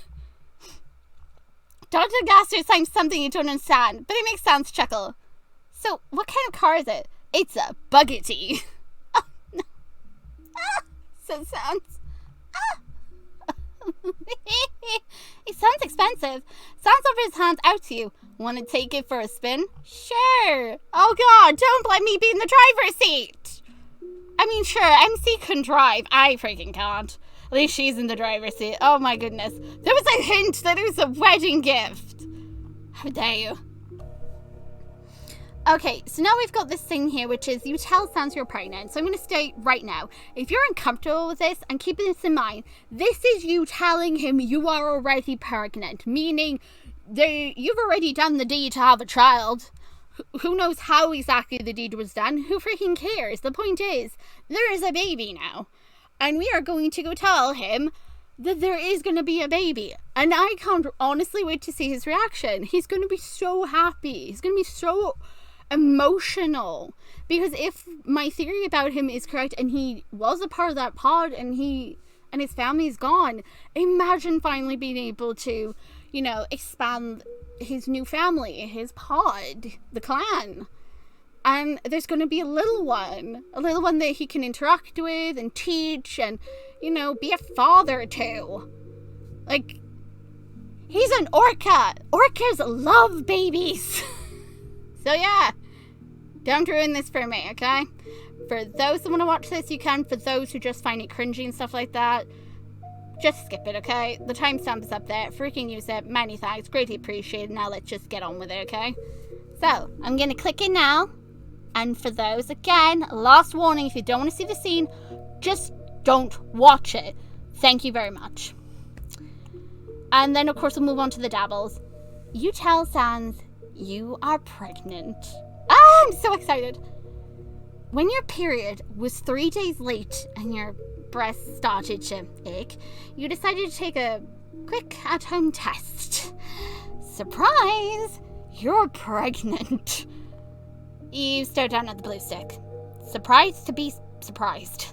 Dr. Gaster signs something you don't understand, but it makes Sans chuckle. So, what kind of car is it? It's a buggety. Oh, no. Says Sans. It sounds expensive. Sans offers his hand out to you. Want to take it for a spin? Sure. Oh god, don't let me be in the driver's seat. I mean, sure, MC can drive. I freaking can't. At least she's in the driver's seat. Oh my goodness. There was a hint that it was a wedding gift. How dare you? Okay, so now we've got this thing here, which is you tell Sans you're pregnant. So I'm going to state right now, if you're uncomfortable with this, and keeping this in mind, this is you telling him you are already pregnant, meaning you've already done the deed to have a child. Who knows how exactly the deed was done? Who freaking cares? The point is, there is a baby now. And we are going to go tell him that there is going to be a baby. And I can't honestly wait to see his reaction. He's going to be so happy. He's going to be so emotional. Because if my theory about him is correct and he was a part of that pod and his family's gone, imagine finally being able to, expand his new family, his pod, the clan. And there's going to be a little one that he can interact with and teach and, be a father to. Like, he's an orca. Orcas love babies. So yeah, don't ruin this for me, okay? For those that want to watch this, you can. For those who just find it cringy and stuff like that, just skip it, okay? The timestamp is up there. Freaking use it. Many thanks. Greatly appreciated. Now let's just get on with it, okay? So, I'm going to click it now. And for those, again, last warning, if you don't want to see the scene, just don't watch it. Thank you very much. And then, of course, we'll move on to the dabbles. You tell Sans you are pregnant. I'm so excited. When your period was 3 days late and your breasts started to ache, you decided to take a quick at-home test. Surprise! You're pregnant. You stared down at the blue stick. Surprised to be surprised.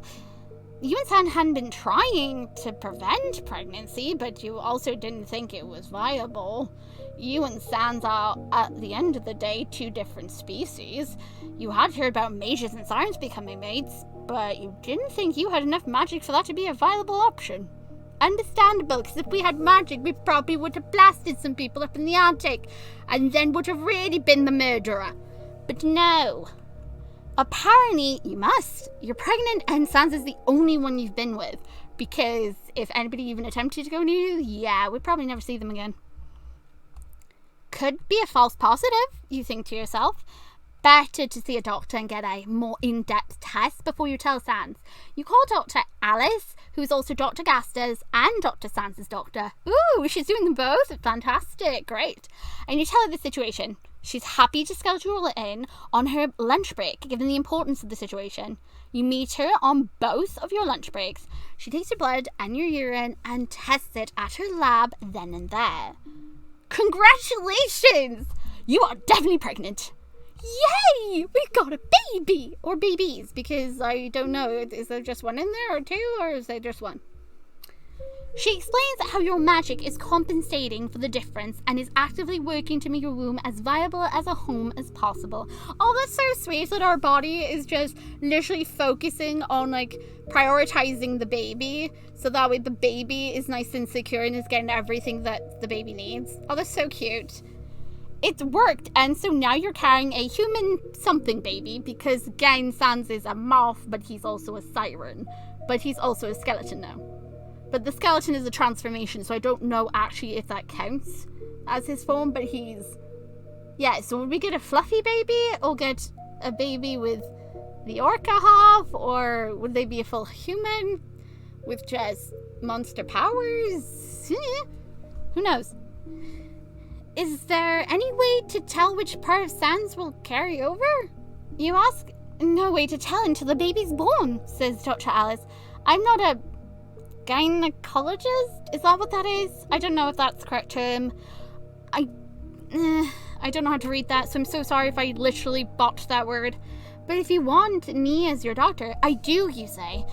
You and San hadn't been trying to prevent pregnancy, but you also didn't think it was viable. You and Sans are, at the end of the day, 2 different species. You had heard about mages and sirens becoming mates, but you didn't think you had enough magic for that to be a viable option. Understandable, because if we had magic, we probably would have blasted some people up in the Arctic, and then would have really been the murderer. But no. Apparently, you must. You're pregnant, and Sans is the only one you've been with. Because if anybody even attempted to go near you, yeah, we'd probably never see them again. Could be a false positive, you think to yourself. Better to see a doctor and get a more in-depth test before you tell Sans. You call Dr. Alice, who's also Dr. Gaster's and Dr. Sans's doctor. Ooh, she's doing them both. Fantastic. Great. And you tell her the situation. She's happy to schedule it in on her lunch break, given the importance of the situation. You meet her on both of your lunch breaks. She takes your blood and your urine and tests it at her lab then and there. Congratulations! You are definitely pregnant. Yay! We got a baby! Or babies, because I don't know. Is there just one in there, or 2, or is there just one? She explains how your magic is compensating for the difference and is actively working to make your womb as viable as a home as possible. Oh, that's so sweet that our body is just literally focusing on, prioritizing the baby, so that way the baby is nice and secure and is getting everything that the baby needs. Oh, that's so cute. It's worked, and so now you're carrying a human something baby, because again, Sans is a moth, but he's also a siren. But he's also a skeleton now. But the skeleton is a transformation, so I don't know actually if that counts as his form, but he's... Yeah, so would we get a fluffy baby, or get a baby with the orca half, or would they be a full human with just monster powers? Who knows? Is there any way to tell which part of Sans will carry over? You ask. No way to tell until the baby's born, says Dr. Alice. I'm not a gynecologist? Is that what that is? I don't know if that's the correct term. I don't know how to read that, so I'm so sorry if I literally botched that word. But if you want me as your doctor, I do, you say.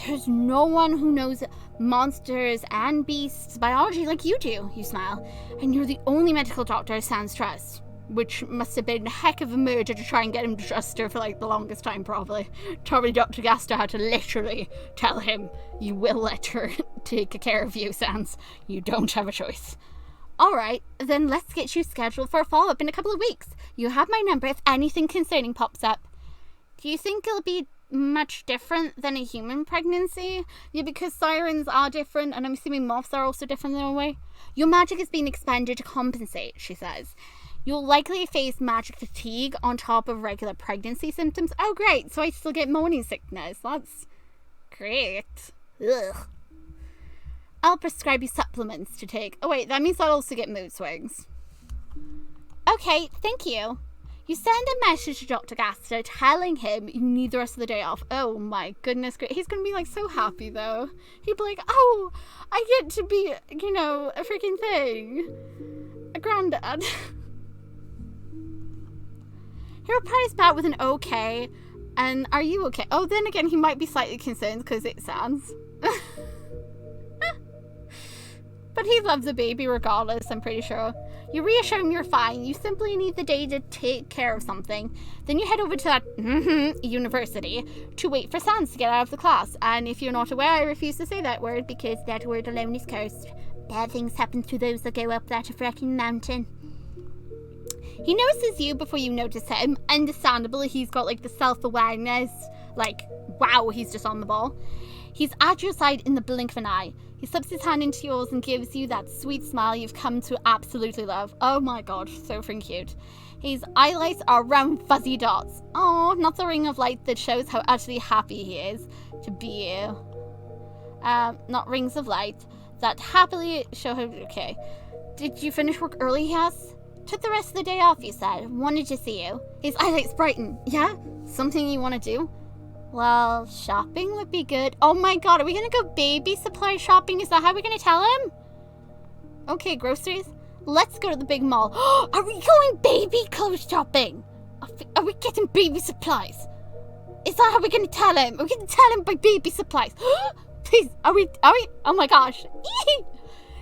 There's no one who knows monsters and beasts biology like you do, you smile. And you're the only medical doctor Sans trusts. Which must have been a heck of a murder to try and get him to trust her for the longest time, probably. Probably Dr. Gaster had to literally tell him, you will let her take care of you, Sans. You don't have a choice. Alright, then let's get you scheduled for a follow-up in a couple of weeks. You have my number if anything concerning pops up. Do you think it'll be much different than a human pregnancy? Yeah, because sirens are different, and I'm assuming moths are also different in a way. Your magic is being expended to compensate, she says. You'll likely face magic fatigue on top of regular pregnancy symptoms. Oh, great. So I still get morning sickness. That's great. Ugh. I'll prescribe you supplements to take. Oh, wait. That means I'll also get mood swings. Okay. Thank you. You send a message to Dr. Gaster telling him you need the rest of the day off. Oh, my goodness. He's going to be, so happy, though. He'd be like, oh, I get to be, a freaking thing. A granddad. He replies back with an okay, and are you okay? Oh, then again, he might be slightly concerned because it sounds. But But he loves the baby regardless, I'm pretty sure. You reassure him you're fine. You simply need the day to take care of something. Then you head over to that university to wait for Sans to get out of the class. And if you're not aware, I refuse to say that word because that word alone is cursed. Bad things happen to those that go up that fracking mountain. He notices you before you notice him. Understandably, he's got like the self-awareness. Like, wow, he's just on the ball. He's at your side in the blink of an eye. He slips his hand into yours and gives you that sweet smile you've come to absolutely love. Oh my god, so freaking cute. His eyelights are round fuzzy dots. Oh, not the ring of light that shows how utterly happy he is to be you. Not rings of light that happily show him. Okay. Did you finish work early, he asks? Took the rest of the day off, you said. Wanted to see you. His eyelights brighten. Yeah? Something you want to do? Well, shopping would be good. Oh my god, are we gonna go baby supply shopping? Is that how we're gonna tell him? Okay, groceries. Let's go to the big mall. Are we going baby clothes shopping? Are we getting baby supplies? Is that how we're gonna tell him? Are we gonna tell him by baby supplies? Please, are we? Oh my gosh.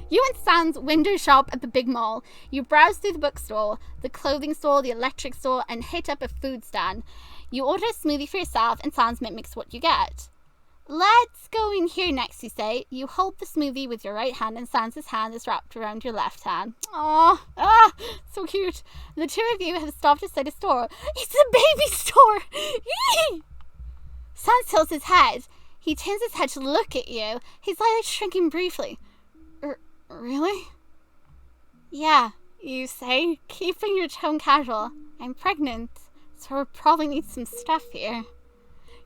You and Sans window shop at the big mall. You browse through the bookstore, the clothing store, the electric store, and hit up a food stand. You order a smoothie for yourself, and Sans mimics what you get. Let's go in here next, you say. You hold the smoothie with your right hand, and Sans's hand is wrapped around your left hand. Aww, so cute. The two of you have stopped outside a store. It's a baby store! Sans tilts his head. He turns his head to look at you, his eyelids shrinking briefly. Really? Yeah, you say, keeping your tone casual. I'm pregnant, so we'll probably need some stuff here.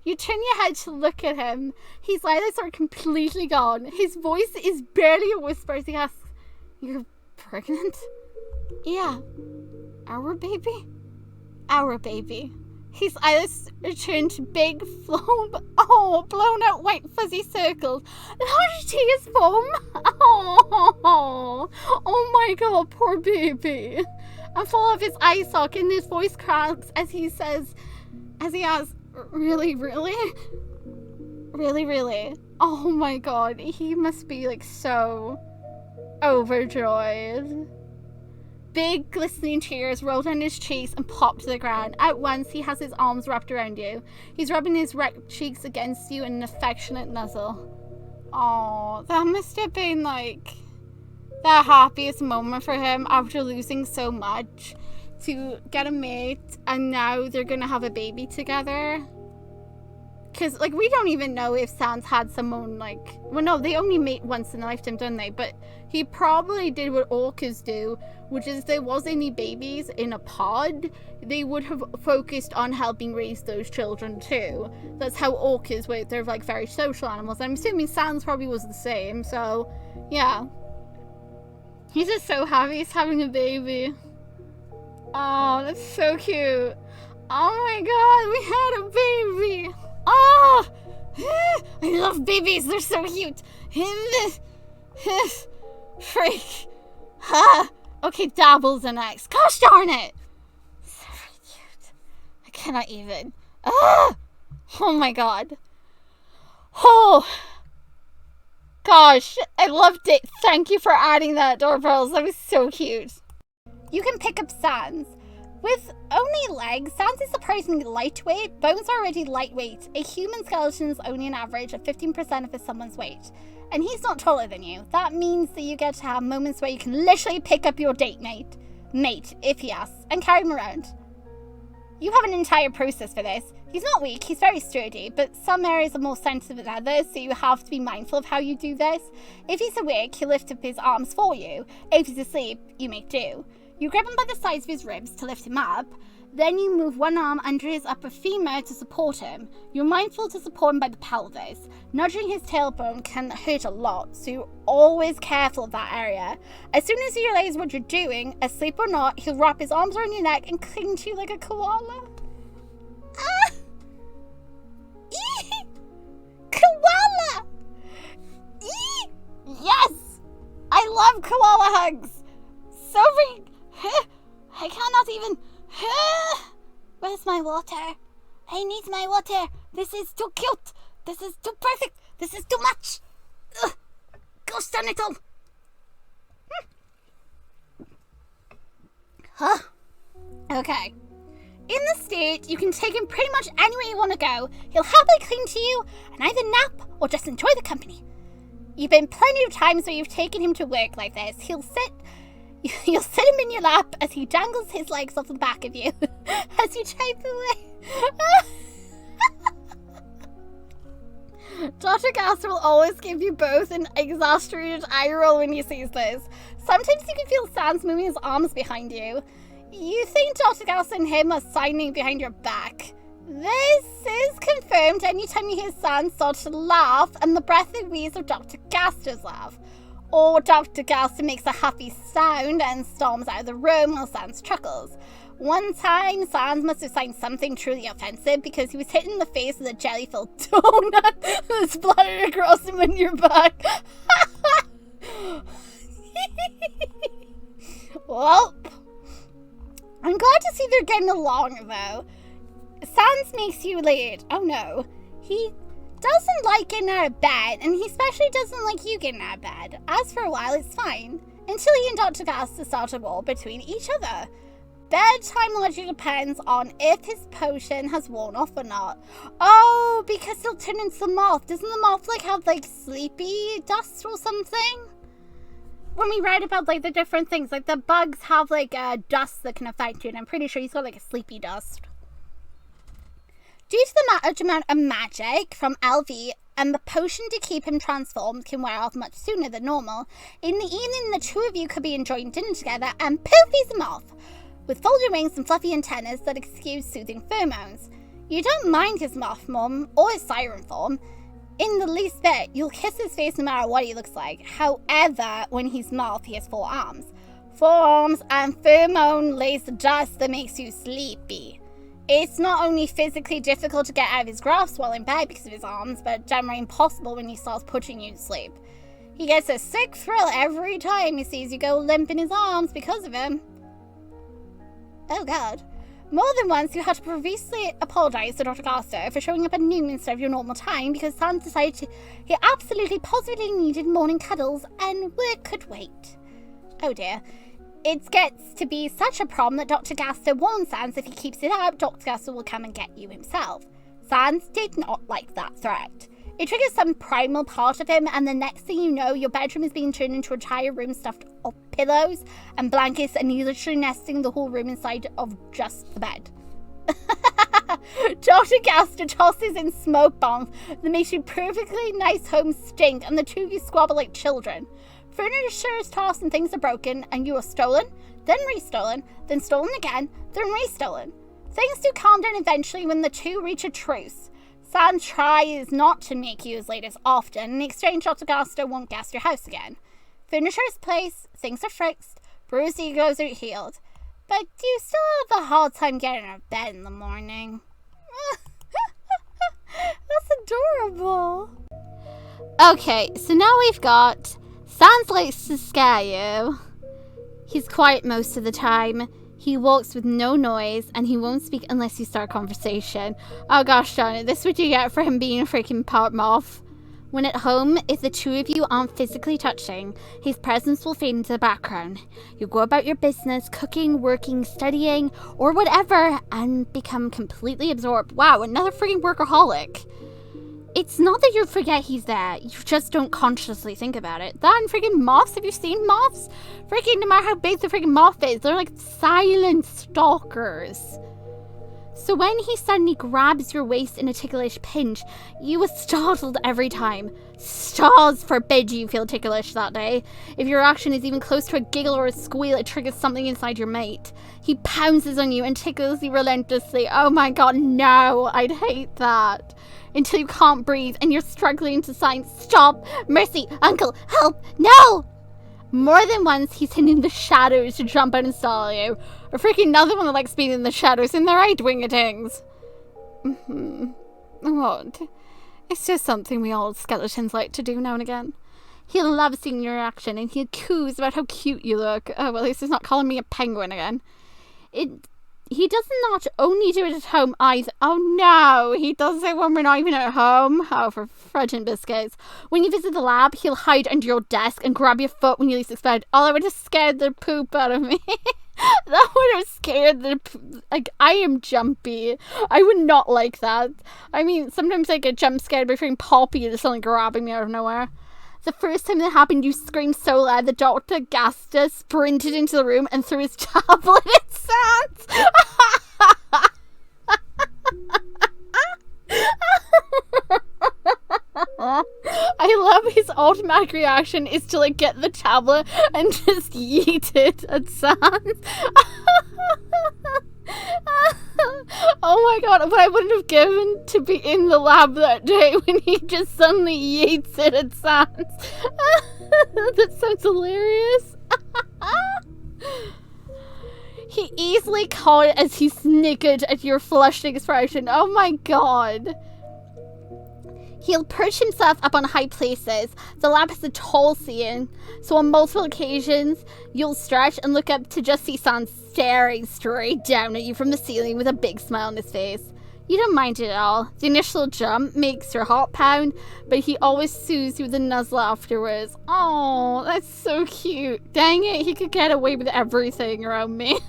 You turn your head to look at him. His eyelids are completely gone. His voice is barely a whisper as he asks, You're pregnant? Yeah. Our baby? Our baby. His eyelids return to big, blown out white fuzzy circles. Large tears form. Oh my god, poor baby. And fall off his eye socket, and his voice cracks as he asks, Really? Oh my god, he must be like so overjoyed. Big glistening tears roll down his cheeks and pop to the ground. At once, he has his arms wrapped around you. He's rubbing his red cheeks against you in an affectionate nuzzle. Oh, that must have been like the happiest moment for him after losing so much to get a mate, and now they're gonna have a baby together. Because, like, we don't even know if Sans had someone, like... Well, no, they only mate once in a lifetime, don't they? But he probably did what orcas do, which is if there was any babies in a pod, they would have focused on helping raise those children, too. That's how orcas work. They're, like, very social animals. I'm assuming Sans probably was the same, so, yeah. He's just so happy he's having a baby. Oh, that's so cute. Oh, my God, we had a baby. Oh, I love babies. They're so cute. Freak. Okay, Dabble's the next. Gosh darn it. So cute. I cannot even. Oh my god. Oh. Gosh, I loved it. Thank you for adding that, Doorbells. That was so cute. You can pick up Sans. With only legs, Sans is surprisingly lightweight. Bones are already lightweight. A human skeleton is only an average of 15% of someone's weight. And he's not taller than you. That means that you get to have moments where you can literally pick up your mate, if he asks, and carry him around. You have an entire process for this. He's not weak, he's very sturdy, but some areas are more sensitive than others, so you have to be mindful of how you do this. If he's awake, he'll lift up his arms for you. If he's asleep, you make do. You grab him by the sides of his ribs to lift him up. Then you move one arm under his upper femur to support him. You're mindful to support him by the pelvis. Nudging his tailbone can hurt a lot, so you're always careful of that area. As soon as he realizes what you're doing, asleep or not, he'll wrap his arms around your neck and cling to you like a koala. Ah! Eee! Koala! Eee! Yes! I love koala hugs! So I cannot even... Where's my water? I need my water. This is too cute. This is too perfect. This is too much. Gosh darn it all. Okay. In the state, you can take him pretty much anywhere you want to go. He'll happily cling to you and either nap or just enjoy the company. You've been plenty of times where you've taken him to work like this. You'll sit him in your lap as he dangles his legs off the back of you as you type away. Dr. Gaster will always give you both an exasperated eye roll when he sees this. Sometimes you can feel Sans moving his arms behind you. You think Dr. Gaster and him are signing behind your back. This is confirmed anytime you hear Sans start to laugh and the breathy wheeze of Dr. Gaster's laugh. Or Dr. Gaster makes a happy sound and storms out of the room while Sans chuckles. One time, Sans must have signed something truly offensive because he was hit in the face with a jelly-filled donut that splattered across him on your back. Well, I'm glad to see they're getting along, though. Sans makes you late. Oh no. He doesn't like getting out of bed, and he especially doesn't like you getting out of bed. As for a while, it's fine. Until he and Dr. Gaster start a war between each other. Bedtime largely depends on if his potion has worn off or not. Oh, because he'll turn into the moth. Doesn't the moth have sleepy dust or something? When we read about the different things, the bugs have dust that can affect you, and I'm pretty sure he's got a sleepy dust. Due to the large amount of magic from LV and the potion to keep him transformed can wear off much sooner than normal, in the evening the two of you could be enjoying dinner together and poof, he's a moth, with folded wings and fluffy antennas that exude soothing pheromones. You don't mind his moth form or his siren form. In the least bit, you'll kiss his face no matter what he looks like. However, when he's moth, he has 4 arms. 4 arms and pheromone-laced dust that makes you sleepy. It's not only physically difficult to get out of his grasp while in bed because of his arms, but generally impossible when he starts putting you to sleep. He gets a sick thrill every time he sees you go limp in his arms because of him. Oh god. More than once, you had to profusely apologize to Dr. Gaster for showing up at noon instead of your normal time because Sans decided he absolutely positively needed morning cuddles and work could wait. Oh dear. It gets to be such a problem that Dr. Gaster warns Sans if he keeps it up, Dr. Gaster will come and get you himself. Sans did not like that threat. It triggers some primal part of him, and the next thing you know, your bedroom is being turned into a entire room stuffed of pillows and blankets, and you're literally nesting the whole room inside of just the bed. Dr. Gaster tosses in smoke bombs that makes your perfectly nice home stink, and the two of you squabble like children. Furniture is tossed and things are broken, and you are stolen, then restolen, then stolen again, then restolen. Things do calm down eventually when the two reach a truce. Sans tries not to make you as late as often. In exchange, Dr. Gaster won't gas your house again. Furniture is placed, things are fixed, bruised egos are healed. But you still have a hard time getting out of bed in the morning. That's adorable. Okay, so now we've got Sans likes to scare you. He's quiet most of the time. He walks with no noise, and he won't speak unless you start a conversation. Oh gosh darn it, this is what you get for him being a freaking part moth. When at home, if the two of you aren't physically touching, his presence will fade into the background. You'll go about your business, cooking, working, studying, or whatever, and become completely absorbed. Wow, another freaking workaholic. It's not that you forget he's there, you just don't consciously think about it. That and freaking moths, have you seen moths? Freaking, no matter how big the freaking moth is, they're like silent stalkers. So when he suddenly grabs your waist in a ticklish pinch, you are startled every time. Stars forbid you feel ticklish that day. If your reaction is even close to a giggle or a squeal, it triggers something inside your mate. He pounces on you and tickles you relentlessly. Oh my god, no, I'd hate that. Until you can't breathe and you're struggling to sign, stop, mercy, uncle, help, no! More than once, he's hidden in the shadows to jump out and stall you. Or freaking another one that likes being in the shadows, in their right, wingatings. What? It's just something we old skeletons like to do now and again. He loves seeing your reaction, and he coos about how cute you look. Oh, well, at least he's not calling me a penguin again. He does not only do it at home either. Oh no, he does it when we're not even at home. Oh, for fudging biscuits. When you visit the lab, he'll hide under your desk and grab your foot when you least expect. Oh, that would have scared the poop out of me. That would have scared the... Like, I am jumpy. I would not like that. I mean, sometimes I get jump scared by feeling Poppy is suddenly grabbing me out of nowhere. The first time that happened, you screamed so loud the doctor Dadster sprinted into the room and threw his tablet at Sans. I love his automatic reaction is to like get the tablet and just yeet it at Sans. Oh my god, what I wouldn't have given to be in the lab that day when he just suddenly yeets it at Sans. That sounds hilarious. He easily caught it as he snickered at your flushed expression. Oh my god. He'll perch himself up on high places. The lab has a tall ceiling, so on multiple occasions, you'll stretch and look up to just see Sans staring straight down at you from the ceiling with a big smile on his face. You don't mind it at all. The initial jump makes your heart pound, but he always soothes you with a nuzzle afterwards. Oh, that's so cute. Dang it, he could get away with everything around me.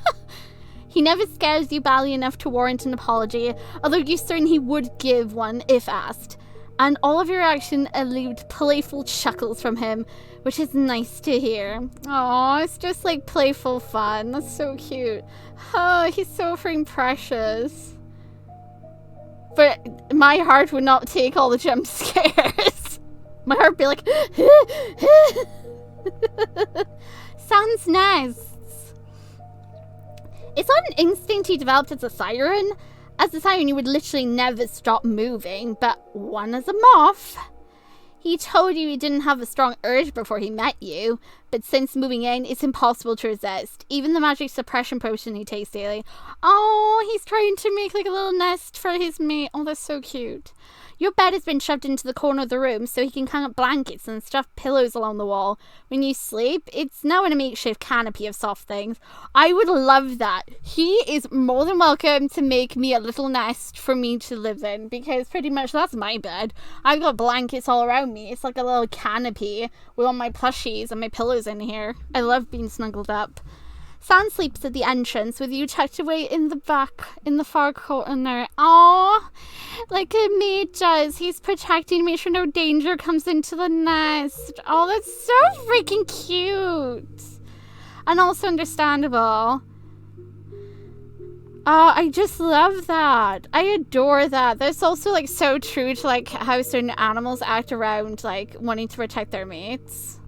He never scares you badly enough to warrant an apology, although you're certain he would give one if asked. And all of your action elude playful chuckles from him, which is nice to hear. Oh, it's just like playful fun. That's so cute. Oh, he's so freaking precious. But my heart would not take all the jump scares. My heart would be like, sounds nice. It's not an instinct he developed as a siren. As a siren, you would literally never stop moving, but one as a moth. He told you he didn't have a strong urge before he met you, but since moving in, it's impossible to resist. Even the magic suppression potion he takes daily. Oh, he's trying to make like a little nest for his mate. Oh, that's so cute. Your bed has been shoved into the corner of the room so he can hang up blankets and stuffed pillows along the wall. When you sleep, it's now in a makeshift canopy of soft things. I would love that. He is more than welcome to make me a little nest for me to live in, because pretty much that's my bed. I've got blankets all around me. It's like a little canopy with all my plushies and my pillows in here. I love being snuggled up. Sans sleeps at the entrance with you tucked away in the back, in the far corner. Aww, like a mate does. He's protecting to make sure no danger comes into the nest. Oh, that's so freaking cute. And also understandable. Oh, I just love that. I adore that. That's also like so true to like how certain animals act around like wanting to protect their mates.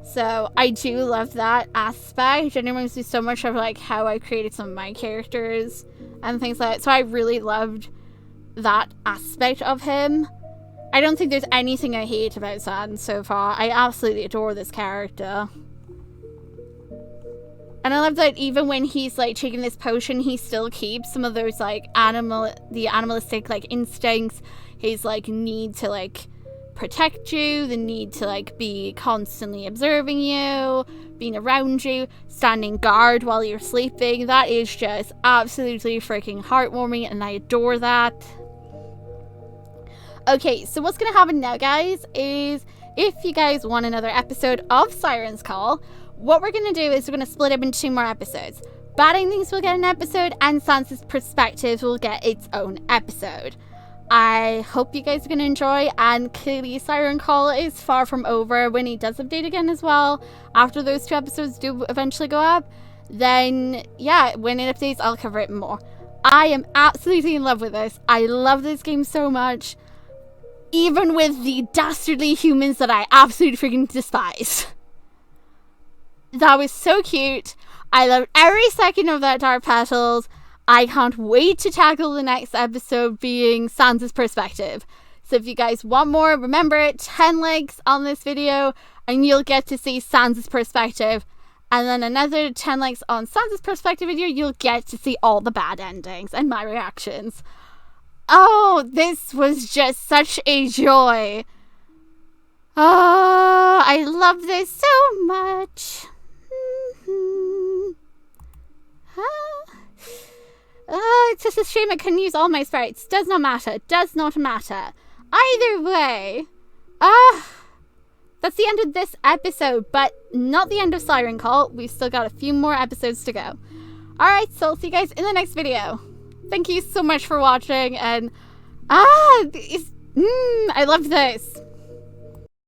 So I do love that aspect. It reminds me so much of like how I created some of my characters and things like that. So I really loved that aspect of him. I don't think there's anything I hate about Sans so far. I absolutely adore this character. And I love that even when he's like taking this potion, he still keeps some of those like the animalistic like instincts, his like need to like protect you, the need to like be constantly observing you, being around you, standing guard while you're sleeping. That is just absolutely freaking heartwarming, and I adore that. Okay, so what's gonna happen now, guys, is if you guys want another episode of Siren's Call, what we're gonna do is we're gonna split up into 2 more episodes. Bad Endings will get an episode, and Sans's Perspective will get its own episode. I hope you guys are going to enjoy, and clearly Siren Call is far from over when he does update again as well. After those 2 episodes do eventually go up, then yeah, when it updates, I'll cover it more. I am absolutely in love with this. I love this game so much, even with the dastardly humans that I absolutely freaking despise. That was so cute. I loved every second of that Dark Petals. I can't wait to tackle the next episode being Sans's Perspective. So if you guys want more, remember 10 likes on this video and you'll get to see Sans's Perspective. And then another 10 likes on Sans's Perspective video, you'll get to see all the bad endings and my reactions. Oh, this was just such a joy. Oh, I love this so much. It's just a shame I couldn't use all my sprites. Does not matter. Does not matter. Either way. that's the end of this episode, but not the end of Siren Call. We've still got a few more episodes to go. Alright, so I'll see you guys in the next video. Thank you so much for watching, and I love this.